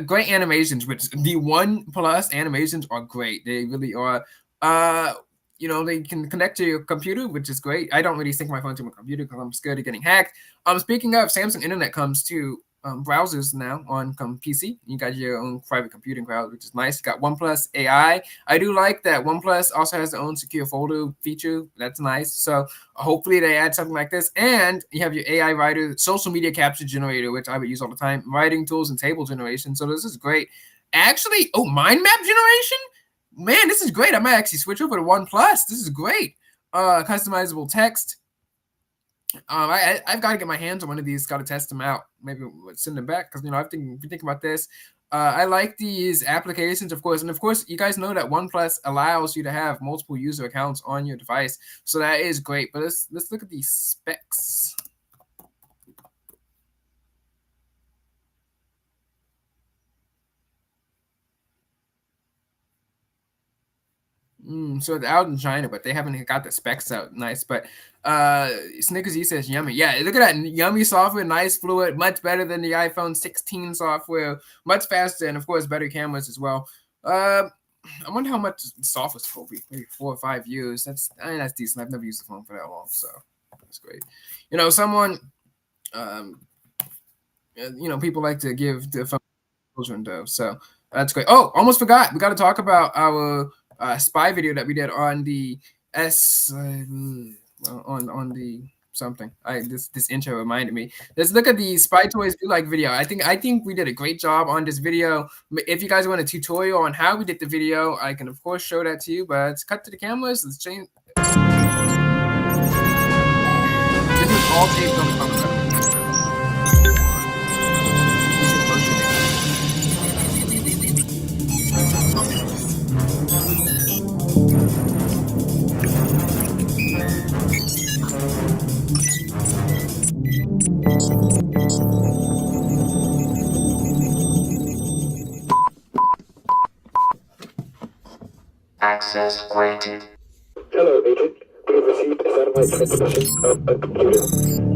A: Great animations, which the OnePlus animations are great. They really are. They can connect to your computer, which is great. I don't really sync my phone to my computer because I'm scared of getting hacked. Speaking of, Samsung Internet comes to browsers now on PC. You got your own private computing crowd, which is nice. You got OnePlus AI. I do like that OnePlus also has their own secure folder feature. That's nice. So hopefully they add something like this. And you have your AI writer, social media capture generator, which I would use all the time, writing tools and table generation. So this is great. Actually, oh, mind map generation? Man, this is great. I might actually switch over to OnePlus. This is great. Customizable text. I've got to get my hands on one of these. Got to test them out. Maybe send them back because I've been thinking about this. I like these applications, of course, and of course, you guys know that OnePlus allows you to have multiple user accounts on your device, so that is great. But let's look at these specs. So it's out in China, but they haven't got the specs out nice. But Snickers E says yummy. Yeah, look at that yummy software, nice fluid, much better than the iPhone 16 software, much faster, and of course better cameras as well. I wonder how much software's for. Maybe 4 or 5 years. That's decent. I've never used the phone for that long, so that's great. Someone people like to give the phone children though, so that's great. Oh, almost forgot. We got to talk about our spy video that we did on the on the something. This intro reminded me. Let's look at the Spy Toys Do Like video. I think we did a great job on this video. If you guys want a tutorial on how we did the video, I can of course show that to you. But let's cut to the cameras. Let's change. This is all taped on the camera. Using motion.
B: Access granted. Hello, Agent. We have received a satellite transmission of a computer.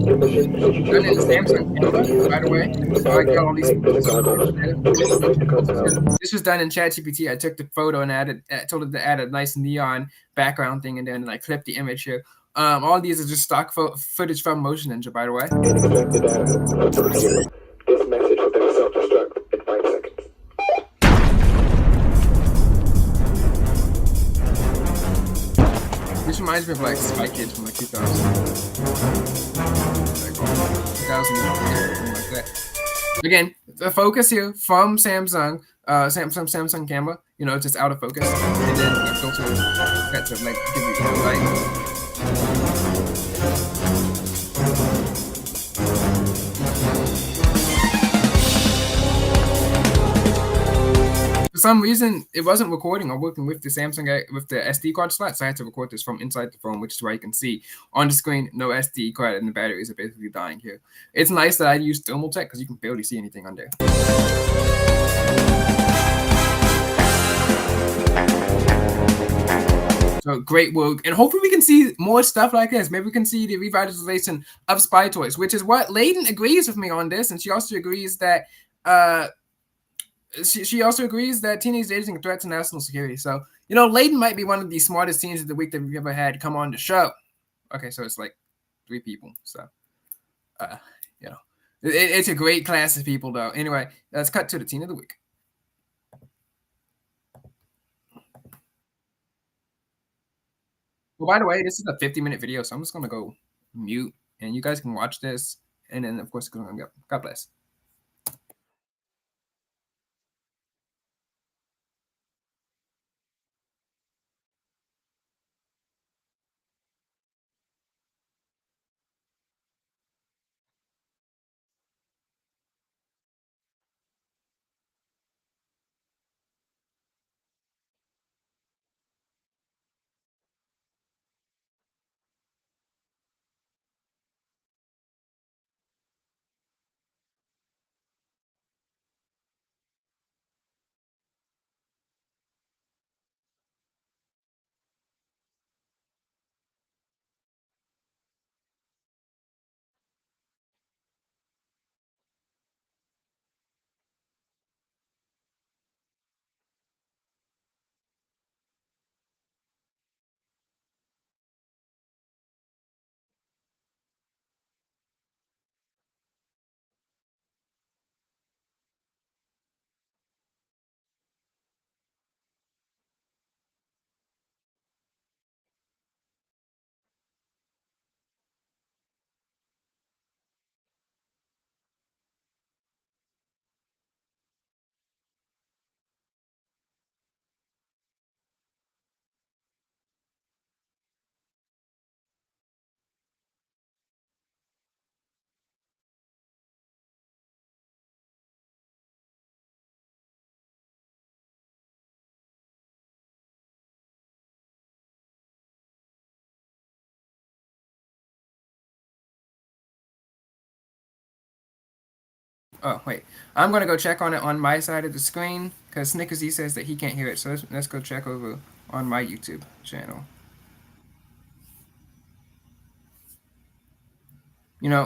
B: Your mission is to
A: Done
B: choose
A: in
B: a
A: Samsung
B: method that can
A: camera,
B: use
A: by the way.
B: the
A: So I got all
B: biomet
A: these
B: night vision goggles to infiltrate the compound.
A: This was done in ChatGPT. I took the photo and told it to add a nice neon background thing, and then I clipped the image here. All these are just stock footage from Motion Ninja, by the way.
B: And extract the data from the computer. This message will then self-destruct in 5 seconds.
A: This reminds me of like Spy Kids from like 2000, like 2000, something like that. Again, the focus here from Samsung, Samsung camera. It's just out of focus, and then the filter got to like give you light. For some reason, it wasn't recording or working with the with the SD card slot, so I had to record this from inside the phone, which is why you can see on the screen no SD card and the batteries are basically dying here. It's nice that I use thermal tech because you can barely see anything on there. So great work, and hopefully we can see more stuff like this. Maybe we can see the revitalization of Spy Toys, which is what Layden agrees with me on this, and she also agrees that she also agrees that teenage dating is a threat to national security. So, Layden might be one of the smartest teens of the week that we've ever had come on the show. Okay, so it's like 3 people. So, it's a great class of people, though. Anyway, let's cut to the teen of the week. Well, by the way, this is a 50-minute video, so I'm just going to go mute, and you guys can watch this. And then, of course, God bless. Oh wait, I'm gonna go check on it on my side of the screen because Snickersy says that he can't hear it. So let's go check over on my YouTube channel.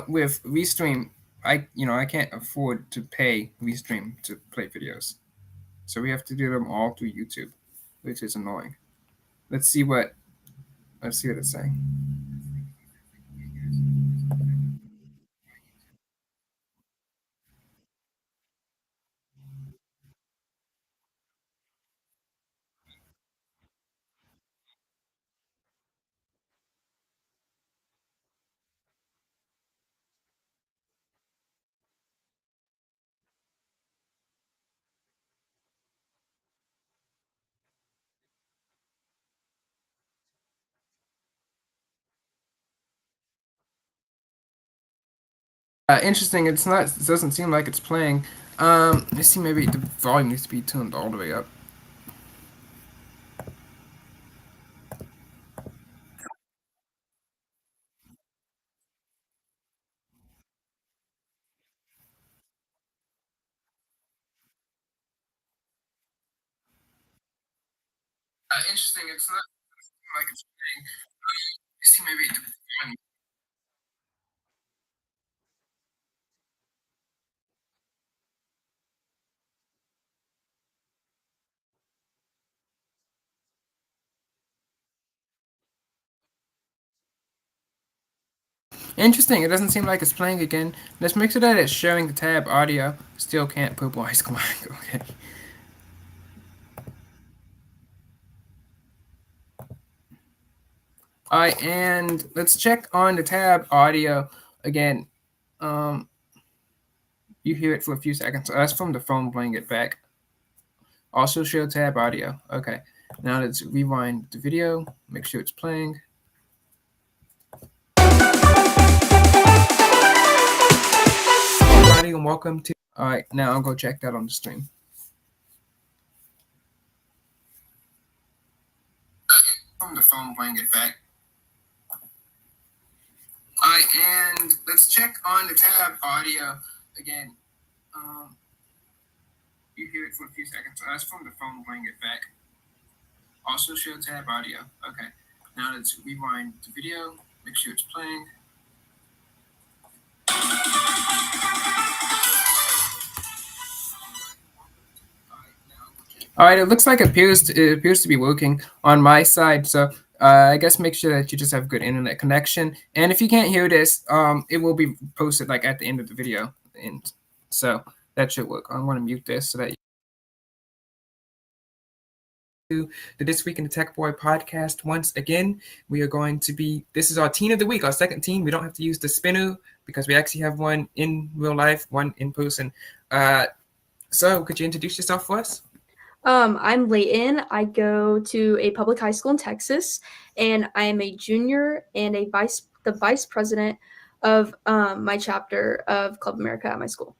A: With Restream, I can't afford to pay Restream to play videos, so we have to do them all through YouTube, which is annoying. Let's see what let's see what it's saying. Interesting. It's not. It doesn't seem like it's playing. Let's see. Maybe the volume needs to be turned all the way up. Interesting. It's not like it's playing. Let's see. Maybe the volume. Interesting. It doesn't seem like it's playing again. Let's make sure that it's showing the tab audio. Still can't purple ice cream. Okay. All right, and let's check on the tab audio again. Um, you hear it for a few seconds. So that's from the phone playing it back. Also show tab audio. Okay. Now let's rewind the video. Make sure it's playing. Everybody, and welcome to. All right, now I'll go check that on the stream. From the phone playing it back. All right, and let's check on the tab audio again. Um, you hear it for a few seconds. So that's from the phone playing it back. Also show tab audio. Okay. Now let's rewind the video. Make sure it's playing. All right, it looks like it appears to be working on my side. So I guess make sure that you just have good internet connection. And if you can't hear this, it will be posted like at the end of the video, and so that should work. I want to mute this so that the This Week in the Tech Boy podcast. Once again, we are going to be, this is our teen of the week, our second teen. We don't have to use the spinner because we actually have one in real life, one in person. So could you introduce yourself for us?
C: I'm Layton. I go to a public high school in Texas, and I am a junior and the vice president of my chapter of Club America at my school.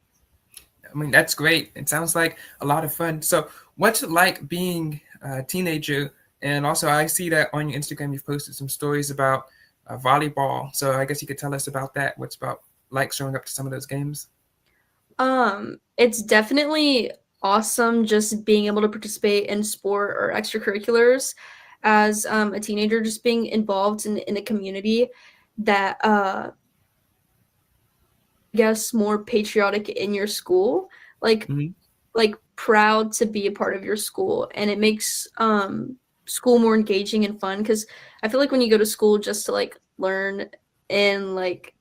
A: I mean, that's great. It sounds like a lot of fun. So what's it like being a teenager? And also, I see that on your Instagram, you've posted some stories about volleyball. So I guess you could tell us about that. What's about like showing up to some of those games?
C: It's definitely awesome just being able to participate in sport or extracurriculars as a teenager, just being involved in a community that I guess more patriotic in your school. Like
A: Mhm.
C: like proud to be a part of your school, and it makes school more engaging and fun because I feel like when you go to school just to like learn and like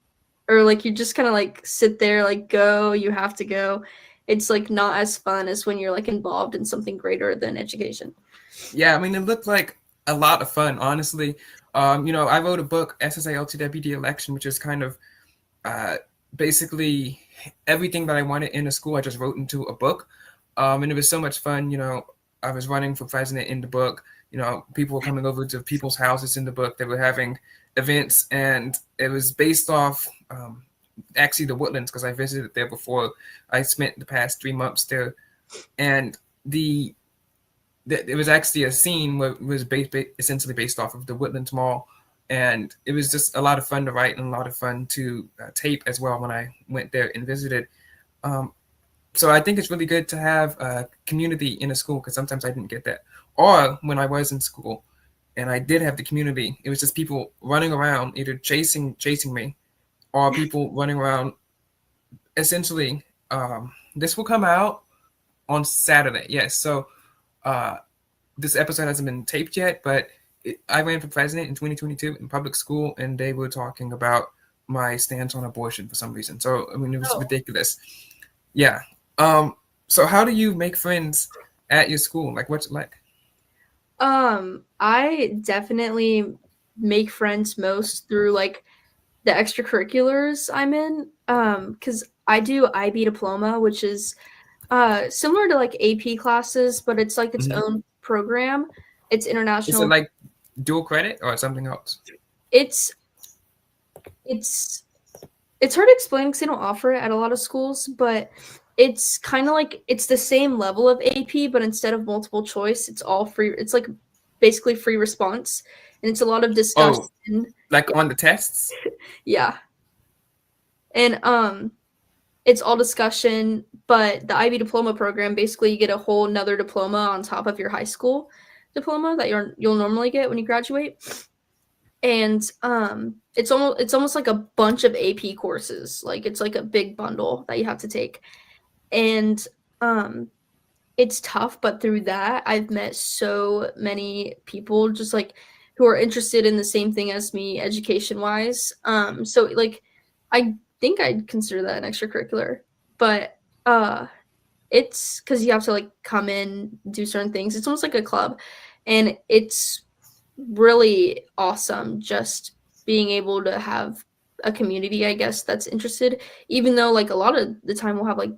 C: or like you just kind of like sit there like go you have to go, it's like not as fun as when you're like involved in something greater than education.
A: Yeah, I mean, it looked like a lot of fun, honestly. I wrote a book, SSALTWD Election, which is kind of uh, basically everything that I wanted in a school. I just wrote into a book, and it was so much fun. I was running for president in the book. People were coming over to people's houses in the book. They were having events, and it was based off actually the Woodlands because I visited there before. I spent the past 3 months there, and the it was actually a scene where it was essentially based off of the Woodlands Mall, and it was just a lot of fun to write and a lot of fun to tape as well when I went there and visited. So I think it's really good to have a community in a school because sometimes I didn't get that. Or when I was in school and I did have the community, it was just people running around either chasing me or people running around. Essentially, this will come out on Saturday. Yes, so uh, this episode hasn't been taped yet, but I ran for president in 2022 in public school, and they were talking about my stance on abortion for some reason. So I mean, it was
C: Oh.
A: ridiculous. Yeah. Um. So how do you make friends at your school? Like, what's it like?
C: I definitely make friends most through like the extracurriculars I'm in. Because I do IB diploma, which is similar to like AP classes, but it's like its
A: Hmm.
C: own program. It's
A: Is it
C: international.
A: like dual credit or something else?
C: It's it's it's hard to explain because they don't offer it at a lot of schools, but it's kind of like it's the same level of AP, but instead of multiple choice, it's all free. It's like basically free response, and it's a lot of discussion.
A: Oh, like on the tests?
C: Yeah, and it's all discussion. But the IB diploma program, basically, you get a whole another diploma on top of your high school diploma that you'll normally get when you graduate. And it's almost like a bunch of AP courses. Like it's like a big bundle that you have to take. And um it's tough, but through that I've met so many people just like who are interested in the same thing as me education wise. So like I think I'd consider that an extracurricular. But it's because you have to like come in, do certain things. It's almost like a club. And it's really awesome just being able to have a community, I guess, that's interested, even though like a lot of the time we'll have like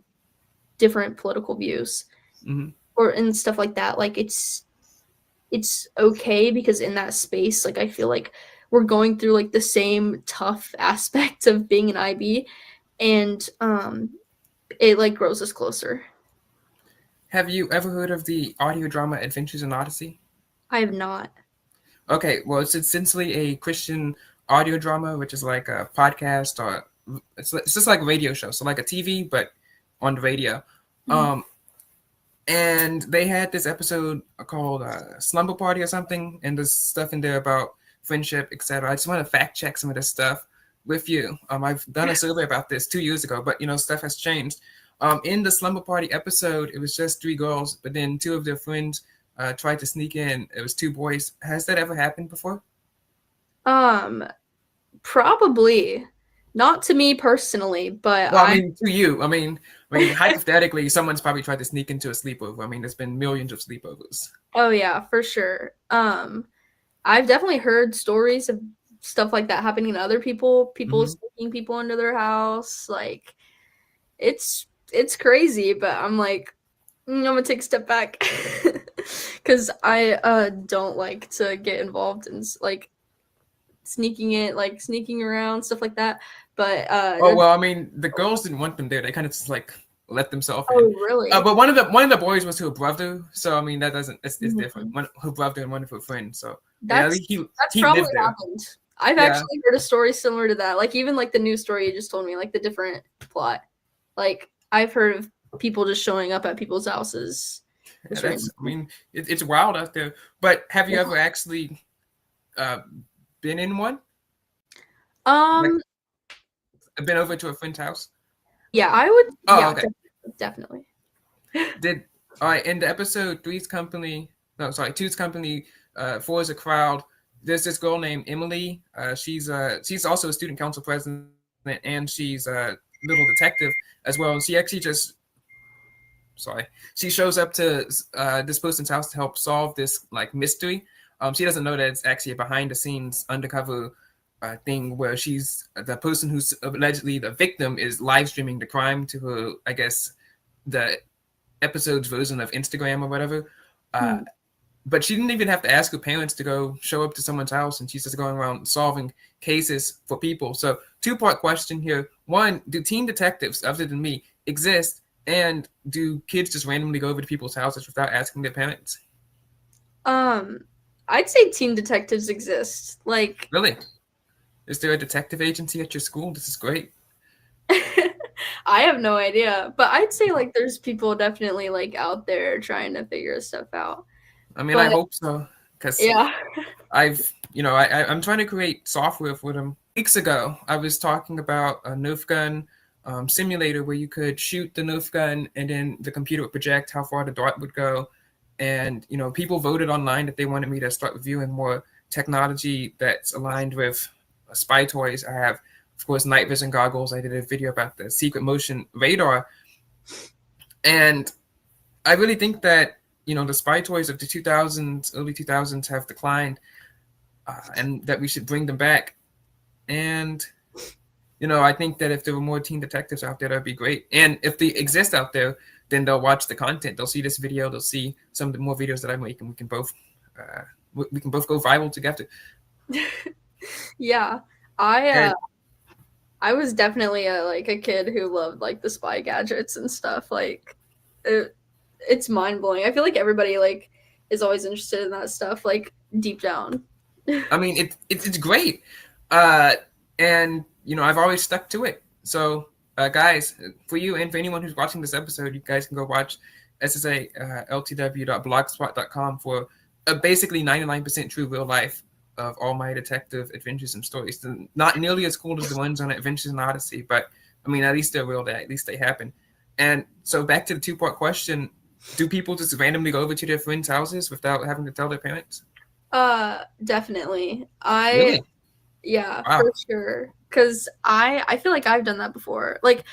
C: different political views
A: Hmm.
C: or and stuff like that. Like it's okay because in that space, like I feel like we're going through like the same tough aspect of being an IB, and it like grows us closer.
A: Have you ever heard of the audio drama Adventures in Odyssey?
C: I have not.
A: Okay, well, it's essentially a Christian audio drama, which is like a podcast or it's just like a radio show, so like a TV but on the radio.
C: Mhm.
A: Um, and they had this episode called Slumber Party or something, and there's stuff in there about friendship, etc. I just want to fact check some of this stuff with you. I've done a survey about this 2 years ago, but stuff has changed. In the Slumber Party episode, it was just three girls, but then two of their friends tried to sneak in. It was two boys. Has that ever happened before?
C: um Probably not to me personally, but
A: Well, I
C: I
A: mean, to you. I mean, hypothetically, someone's probably tried to sneak into a sleepover. I mean, there's been millions of sleepovers.
C: oh yeah, for sure. I've definitely heard stories of stuff like that happening to other people, people
A: Hmm.
C: sneaking people into their house. Like it's crazy, but I'm like, I'm gonna take a step back because I don't like to get involved in like sneaking around stuff like that. But
A: Oh well, I mean, the girls didn't want them there. They kind of just like let themselves in.
C: oh really?
A: But one of the boys was her brother, so I mean that doesn't it's different.
C: Mhm.
A: Her brother and one of her friends. So yeah, at
C: That's
A: least he
C: that's
A: he
C: probably
A: lived there.
C: happened. I've
A: Yeah,
C: actually heard a story similar to that. Like even like the new story you just told me, like the different plot. Like I've heard of people just showing up at people's houses.
A: yeah.
C: Just
A: That's I
C: randomly.
A: mean it's wild out there. But have you ever actually uh, been in one? Like
C: Um,
A: been over to a friend's house?
C: yeah, I would.
A: Oh,
C: Yeah,
A: okay.
C: definitely.
A: Did all right in the episode three's company? No, sorry, two's company. Four is a crowd. There's this girl named Emily. She's also a student council president, and she's a little detective as well. And she actually just sorry, she shows up to this person's house to help solve this like mystery. She doesn't know that it's actually a behind the scenes undercover thing where she's the person who's allegedly the victim is live streaming the crime to her, I guess, the episode's version of Instagram or whatever. Uh,
C: Hmm.
A: but she didn't even have to ask her parents to go show up to someone's house, and she's just going around solving cases for people. So, two-part question here: one, do teen detectives, other than me, exist? And do kids just randomly go over to people's houses without asking their parents?
C: Um, I'd say teen detectives exist. Like,
A: Really? Is there a detective agency at your school? This is great.
C: I have no idea, but I'd say like there's people definitely like out there trying to figure stuff out.
A: I mean, I
C: But
A: hope so, because
C: yeah.
A: I'm trying to create software for them. Weeks ago, I was talking about a Nerf gun simulator where you could shoot the Nerf gun and then the computer would project how far the dart would go. And, people voted online that they wanted me to start reviewing more technology that's aligned with spy toys. I have, of course, night vision goggles. I did a video about the secret motion radar. And I really think that, the spy toys of the 2000s, early 2000s have declined, and that we should bring them back. And, I think that if there were more teen detectives out there, that'd be great. And if they exist out there, then they'll watch the content. They'll see this video. They'll see some of the more videos that I make, and we can both go viral together.
C: Yeah. I was definitely a kid who loved like the spy gadgets and stuff. Like it's mind blowing. I feel like everybody like is always interested in that stuff, like deep down.
A: I mean, it's great, and I've always stuck to it. So, guys, for you and for anyone who's watching this episode, you guys can go watch SSALTW.blogspot.com for basically 99% true real life of all my detective adventures and stories. Not nearly as cool as the ones on Adventures in Odyssey, but I mean, at least they're real. At least they happen. And so, back to the two-part question: do people just randomly go over to their friends' houses without having to tell their parents?
C: Definitely.
A: Really?
C: Yeah,
A: Wow.
C: for sure. Cause I feel like I've done that before. Like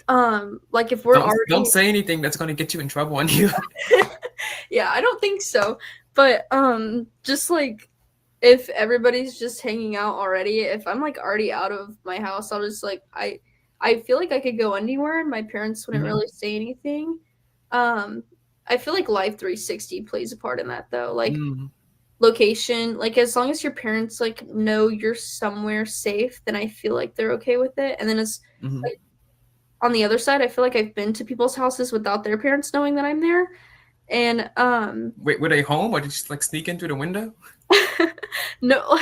C: if we're
A: Don't
C: already
A: say anything that's going to get you in trouble on you.
C: yeah, I don't think so. But just like if everybody's just hanging out already, if I'm like already out of my house, I'll just like I feel like I could go anywhere and my parents wouldn't really say anything. I feel like Life 360 plays a part in that though. Like location, like as long as your parents like know you're somewhere safe, then I feel like they're okay with it. And then as like on the other side, I feel like I've been to people's houses without their parents knowing that I'm there. And
A: Wait, were they home or did you just like sneak in through the window?
C: no,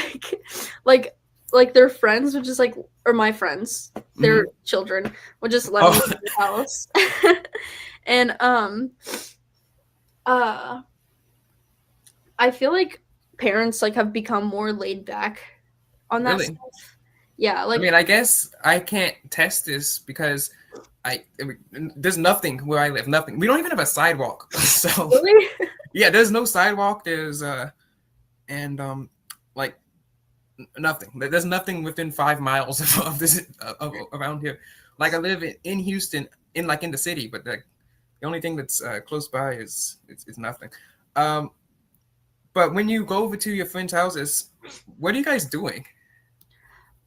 C: like like their friends would just like, or my friends, their children would just let me into the house. And I feel like parents like have become more laid back on that
A: Really?
C: stuff. Yeah,
A: I
C: like
A: mean, I guess I can't test this because there's nothing where I live. Nothing. We don't even have a sidewalk. So
C: really?
A: yeah, there's no sidewalk. There's like nothing. There's nothing within 5 miles of this around here. Like I live in Houston, in the city, but the only thing that's close by is nothing. But when you go over to your friends' houses, what are you guys doing?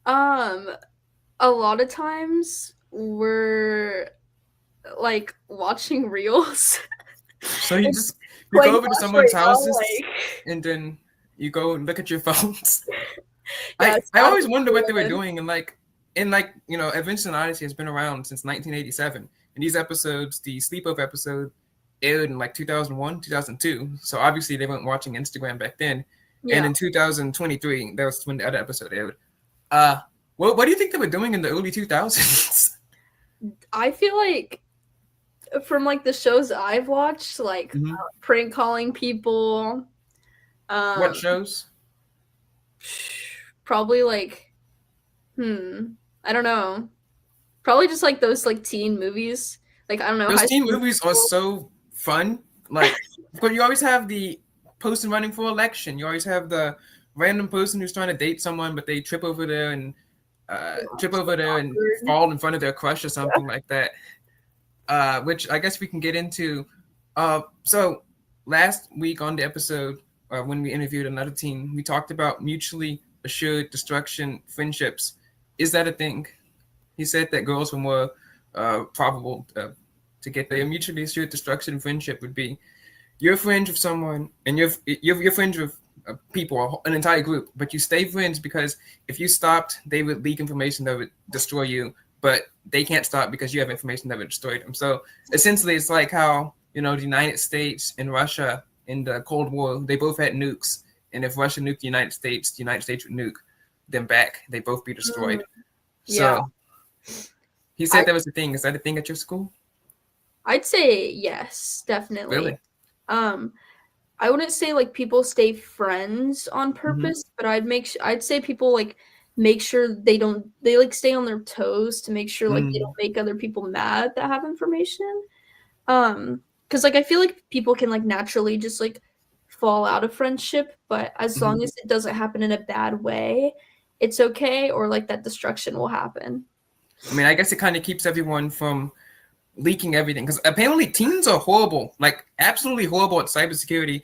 C: A lot of times we're like watching reels.
A: So you just
C: Like
A: go over to
C: Clash
A: someone's
C: Royale,
A: houses
C: like
A: and then you go and look at your phones.
C: yeah,
A: I always wonder what they were doing, and Adventures in Odyssey has been around since 1987, and these episodes, the sleepover episode, aired in like 2001, 2002. So obviously they weren't watching Instagram back then.
C: yeah.
A: And in 2023, that was when the other episode aired. What do you think they were doing in the early 2000s?
C: I feel like from like the shows I've watched, like prank calling people.
A: What shows?
C: Probably like, I don't know. Probably just like those like teen movies. Like I don't know.
A: Those
C: High
A: teen
C: School
A: movies are so fun. Like, but you always have the person running for election. You always have the random person who's trying to date someone, but they trip over there and fall in front of their crush or something like that. Which I guess we can get into. So last week on the episode, when we interviewed another teen, we talked about mutually assured destruction friendships. Is that a thing? He said that girls were more probable to get there. Mutually assured destruction friendship would be you're friends with someone and you're friends with people, an entire group, but you stay friends because if you stopped, they would leak information that would destroy you, but they can't stop because you have information that would destroy them. So essentially, it's like how the United States and Russia in the Cold War, they both had nukes, and if Russia nuked the United States would nuke them back. They both be destroyed.
C: Yeah.
A: So He
C: I
A: said that was the thing. Is that a thing at your school?
C: I'd say yes, definitely.
A: Really?
C: Um, I wouldn't say like people stay friends on
A: Mm-hmm.
C: purpose, but I'd say people like make sure they like stay on their toes to make sure like they
A: Mm,
C: don't make other people mad that have information. Because like I feel like people can like naturally just like fall out of friendship, but as
A: hmm.
C: long as it doesn't happen in a bad way, it's okay, or like that destruction will happen.
A: I mean, I guess it kind of keeps everyone from leaking everything because apparently teens are horrible, like absolutely horrible at cybersecurity.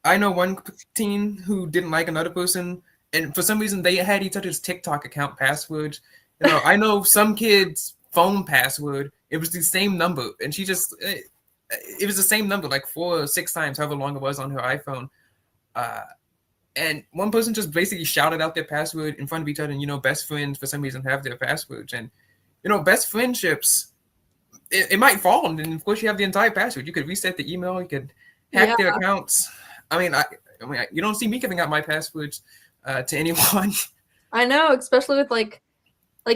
A: I know one teen who didn't like another person, and for some reason they had each other's TikTok account password. You know, I know some kid's phone password. It was the same number, and she just it was the same number like 4 or 6 times, however long it was on her iPhone. Uh, and one person just basically shouted out their password in front of each other, and best friends for some reason have their passwords, and best friendships it might fall, and then of course you have the entire password. You could reset the email, you could
C: Yeah,
A: hack their accounts. I mean, you don't see me giving out my passwords to anyone.
C: I know, especially with like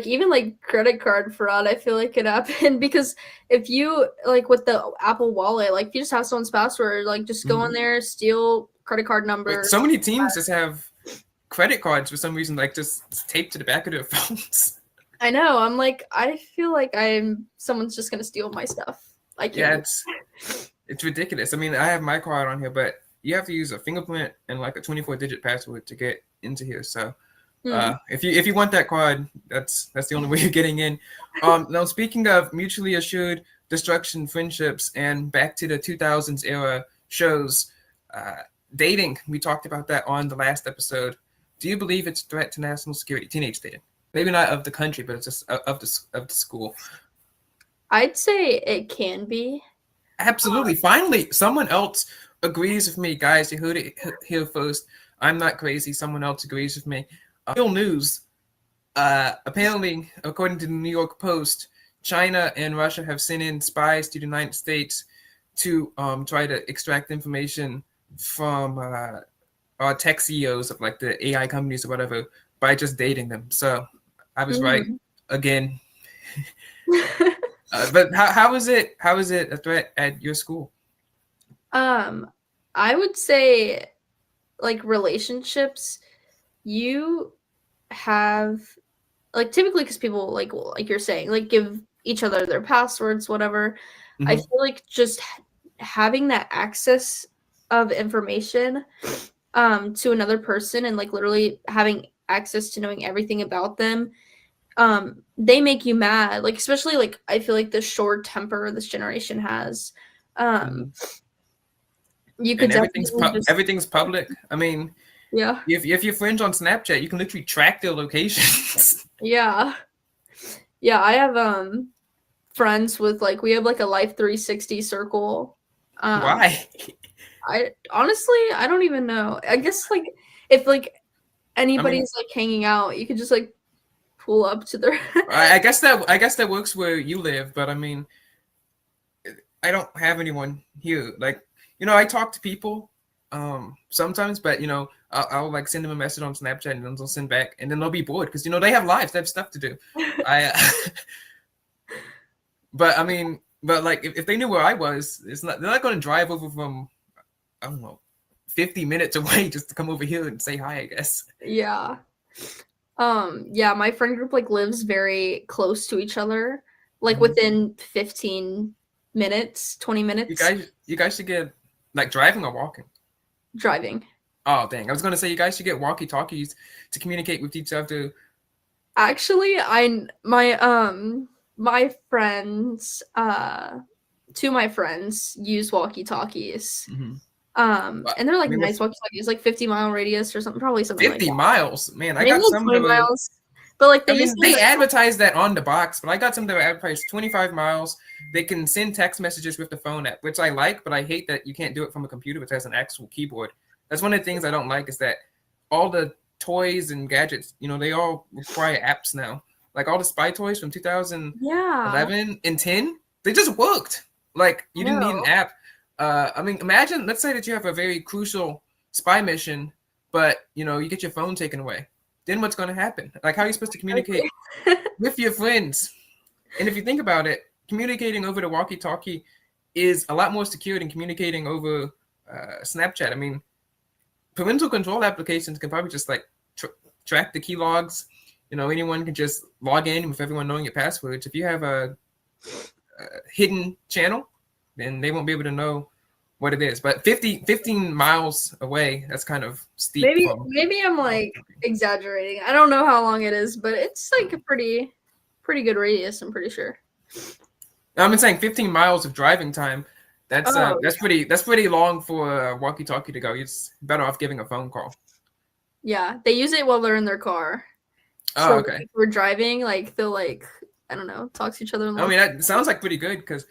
C: even like credit card fraud, I feel like could happen because if you like with the Apple Wallet, like if you just have someone's password, like just go in there, steal credit card
A: Like
C: number.
A: so many teams just have credit cards for some reason, like just taped to the back of their phones.
C: I know. I'm like, I feel like someone's just gonna steal my stuff. I
A: Yeah,
C: can't.
A: it's ridiculous. I mean, I have my card on here, but you have to use a fingerprint and like a 24-digit password to get into here. So
C: Hmm.
A: if you want that card, that's the only way you're getting in. Now speaking of mutually assured destruction friendships and back to the 2000s era shows, uh, dating. We talked about that on the last episode. Do you believe it's a threat to national security? Teenage dating, maybe not of the country, but it's just of the school.
C: I'd say it can be.
A: Absolutely. Finally, someone else agrees with me, guys. You heard it here first. I'm not crazy. Someone else agrees with me. Real news. Apparently, according to the New York Post, China and Russia have sent in spies to the United States to try to extract information from tech CEOs of like the AI companies or whatever by just dating them. So I was right
C: Mhm.
A: again. But how is it? How is it a threat at your school?
C: um, I would say like relationships, you have like typically because people like you're saying like give each other their passwords, whatever. I
A: Mm-hmm.
C: feel like just having that access of information to another person and like literally having access to knowing everything about them, they make you mad, like especially like I feel like the short temper this generation has. um
A: Mm-hmm.
C: you could
A: And everything's
C: definitely just
A: everything's public. I mean,
C: yeah,
A: if you're friends on Snapchat, you can literally track their locations.
C: yeah, yeah. I have friends with like we have like a life 360 circle. um
A: Why?
C: I honestly I don't even know. I guess like if like
A: I mean,
C: anybody's like hanging out, you could just like pull up to their
A: I guess that works where you live, but I mean, I don't have anyone here. Like, I talk to people sometimes, but I'll like send them a message on Snapchat and then they'll send back, and then they'll be bored because they have lives, they have stuff to do. I But I mean, but like if they knew where I was, they're not going to drive over from, I don't know, 50 minutes away just to come over here and say hi, I guess.
C: Yeah. Yeah, my friend group like lives very close to each other, like
A: Mhm.
C: within 15 minutes, 20
A: You
C: minutes
A: guys, you guys should get like driving or walking.
C: driving.
A: Oh dang! I was gonna say you guys should get walkie-talkies to communicate with each other.
C: Actually, my friends two of my friends use walkie-talkies.
A: Mm-hmm.
C: And they're
A: I
C: like
A: mean,
C: nice
A: with
C: walkie-talkies, like 50-mile radius or something, probably something like
A: 50
C: that.
A: miles, man, I
C: Maybe
A: got
C: like
A: some
C: 20
A: that were.
C: miles. But like
A: I
C: they used
A: mean,
C: to be
A: they
C: like
A: advertised that on the box, but I got some that were advertised 25 miles. They can send text messages with the phone app, which I like, but I hate that you can't do it from a computer, which has an actual keyboard. That's one of the things I don't like is that all the toys and gadgets, they all require apps now. Like all the spy toys from
C: yeah,
A: 2011 and 10, they just worked. Like
C: I
A: you didn't need an
C: know.
A: app. I mean, imagine, let's say that you have a very crucial spy mission, but you get your phone taken away. Then what's going to happen? Like, how are you supposed to communicate with your friends? And if you think about it, communicating over the walkie-talkie is a lot more secure than communicating over Snapchat. I mean, parental control applications can probably just like track the key logs. Anyone can just log in with everyone knowing your passwords. If you have a hidden channel, then they won't be able to know what it is. But 15 miles away, that's kind of steep.
C: Maybe I'm like exaggerating. I don't know how long it is, but it's like a pretty good radius, I'm pretty sure.
A: I'm saying 15 miles of driving time. That's pretty long for a walkie-talkie to go. It's better off giving a phone call.
C: Yeah, they use it while they're in their car.
A: Oh,
C: so
A: okay.
C: If we're driving, like they'll like, I don't know, talk to each other.
A: I mean, that sounds like pretty good because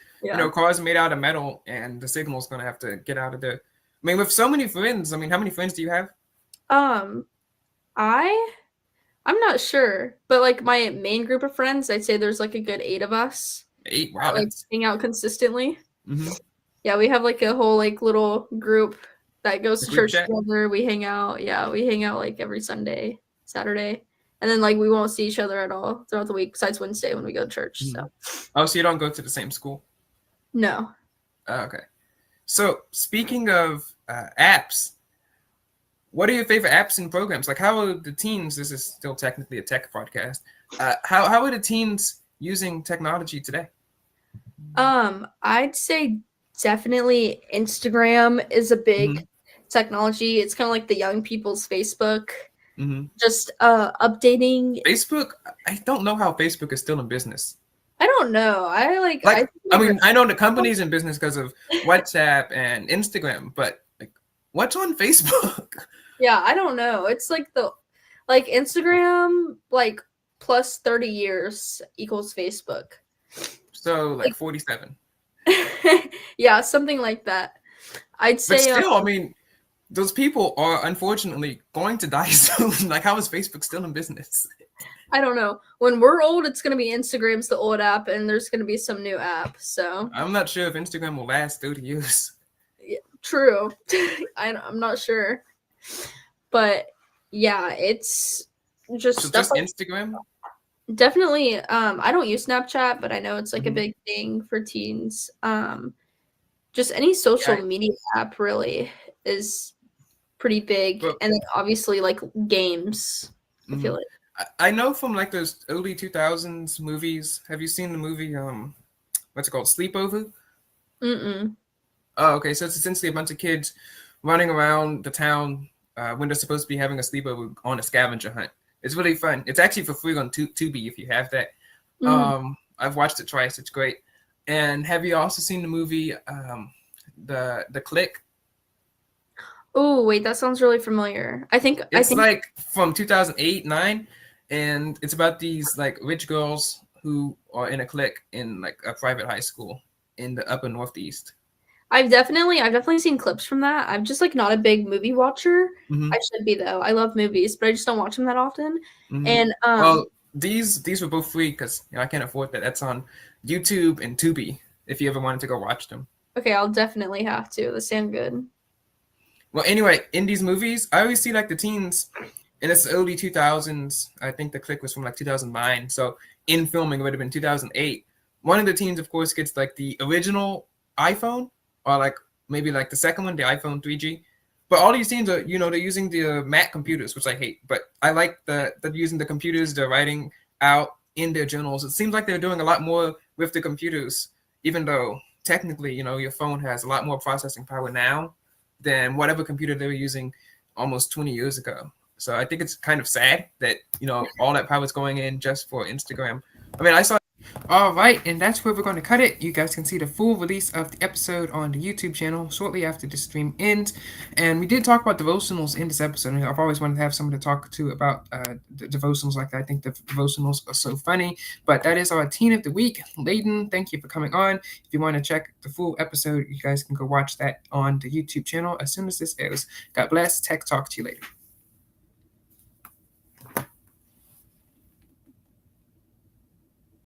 A: cars are made out of metal, and the signal's gonna have to get out of there. I mean, with so many friends, how many friends do you have?
C: I'm not sure, but like my main group of friends, I'd say there's like a good 8 of us.
A: 8? Wow,
C: that, like hang out consistently.
A: Mm-hmm.
C: Yeah, we have like a whole like little group that goes to church together. We hang out. Yeah, we hang out like every Sunday, Saturday, and then like we won't see each other at all throughout the week besides Wednesday when we go to church.
A: Mm-hmm.
C: So
A: you don't go to the same school?
C: No.
A: Okay. So speaking of apps, what are your favorite apps and programs? Like, how are the teens? This is still technically a tech podcast. How are the teens using technology today?
C: I'd say definitely Instagram is a big technology. It's kind of like the young people's Facebook. Just updating
A: Facebook. I don't know how Facebook is still in business.
C: I don't know.
A: I know the company's in business because of WhatsApp and Instagram, but like, what's on Facebook?
C: Yeah, I don't know. It's like Instagram, like plus 30 years equals Facebook.
A: So like 47.
C: Yeah, something like that. I'd say.
A: But still, I mean, those people are unfortunately going to die soon. Like, how is Facebook still in business?
C: I don't know. When we're old, it's gonna be Instagram's the old app, and there's gonna be some new app. So
A: I'm not sure if Instagram will last 30 years.
C: Yeah, true. I'm not sure, but yeah, it's just
A: Instagram.
C: Definitely. I don't use Snapchat, but I know it's like a big thing for teens. Just any social media app really is pretty big, and then obviously like games. I feel like.
A: I know from like those early 2000s movies. Have you seen the movie? What's it called? Sleepover.
C: Mm-mm.
A: Oh, okay. So it's essentially a bunch of kids running around the town when they're supposed to be having a sleepover on a scavenger hunt. It's really fun. It's actually for free on Tubi if you have that. I've watched it twice. It's great. And have you also seen the movie The Click?
C: Oh, wait, that sounds really familiar. I think
A: like from 2008-9, and it's about these like rich girls who are in a clique in like a private high school in the upper Northeast.
C: I've definitely seen clips from that. I'm just like not a big movie watcher. I should be though. I love movies, but I just don't watch them that often. And
A: well, these were both free because I can't afford that. That's on YouTube and Tubi if you ever wanted to go watch them.
C: Okay, I'll definitely have to. They sound good.
A: Well, anyway, in these movies, I always see like the teens, and it's the early 2000s. I think The Click was from like 2009. So in filming, it would have been 2008. One of the teens, of course, gets like the original iPhone, or like maybe like the second one, the iPhone 3G. But all these teens are, they're using the Mac computers, which I hate. But I like that they're using the computers, they're writing out in their journals. It seems like they're doing a lot more with the computers, even though technically, your phone has a lot more processing power now than whatever computer they were using almost 20 years ago. So I think it's kind of sad that, all that power is going in just for Instagram. I mean, I saw. All right, and that's where we're going to cut it. You guys can see the full release of the episode on the YouTube channel shortly after the stream ends. And we did talk about devotionals in this episode. And I've always wanted to have someone to talk to about the devotionals like that. I think the devotionals are so funny. But that is our teen of the week. Layden, thank you for coming on. If you want to check the full episode, you guys can go watch that on the YouTube channel as soon as this airs. God bless. Tech talk to you later.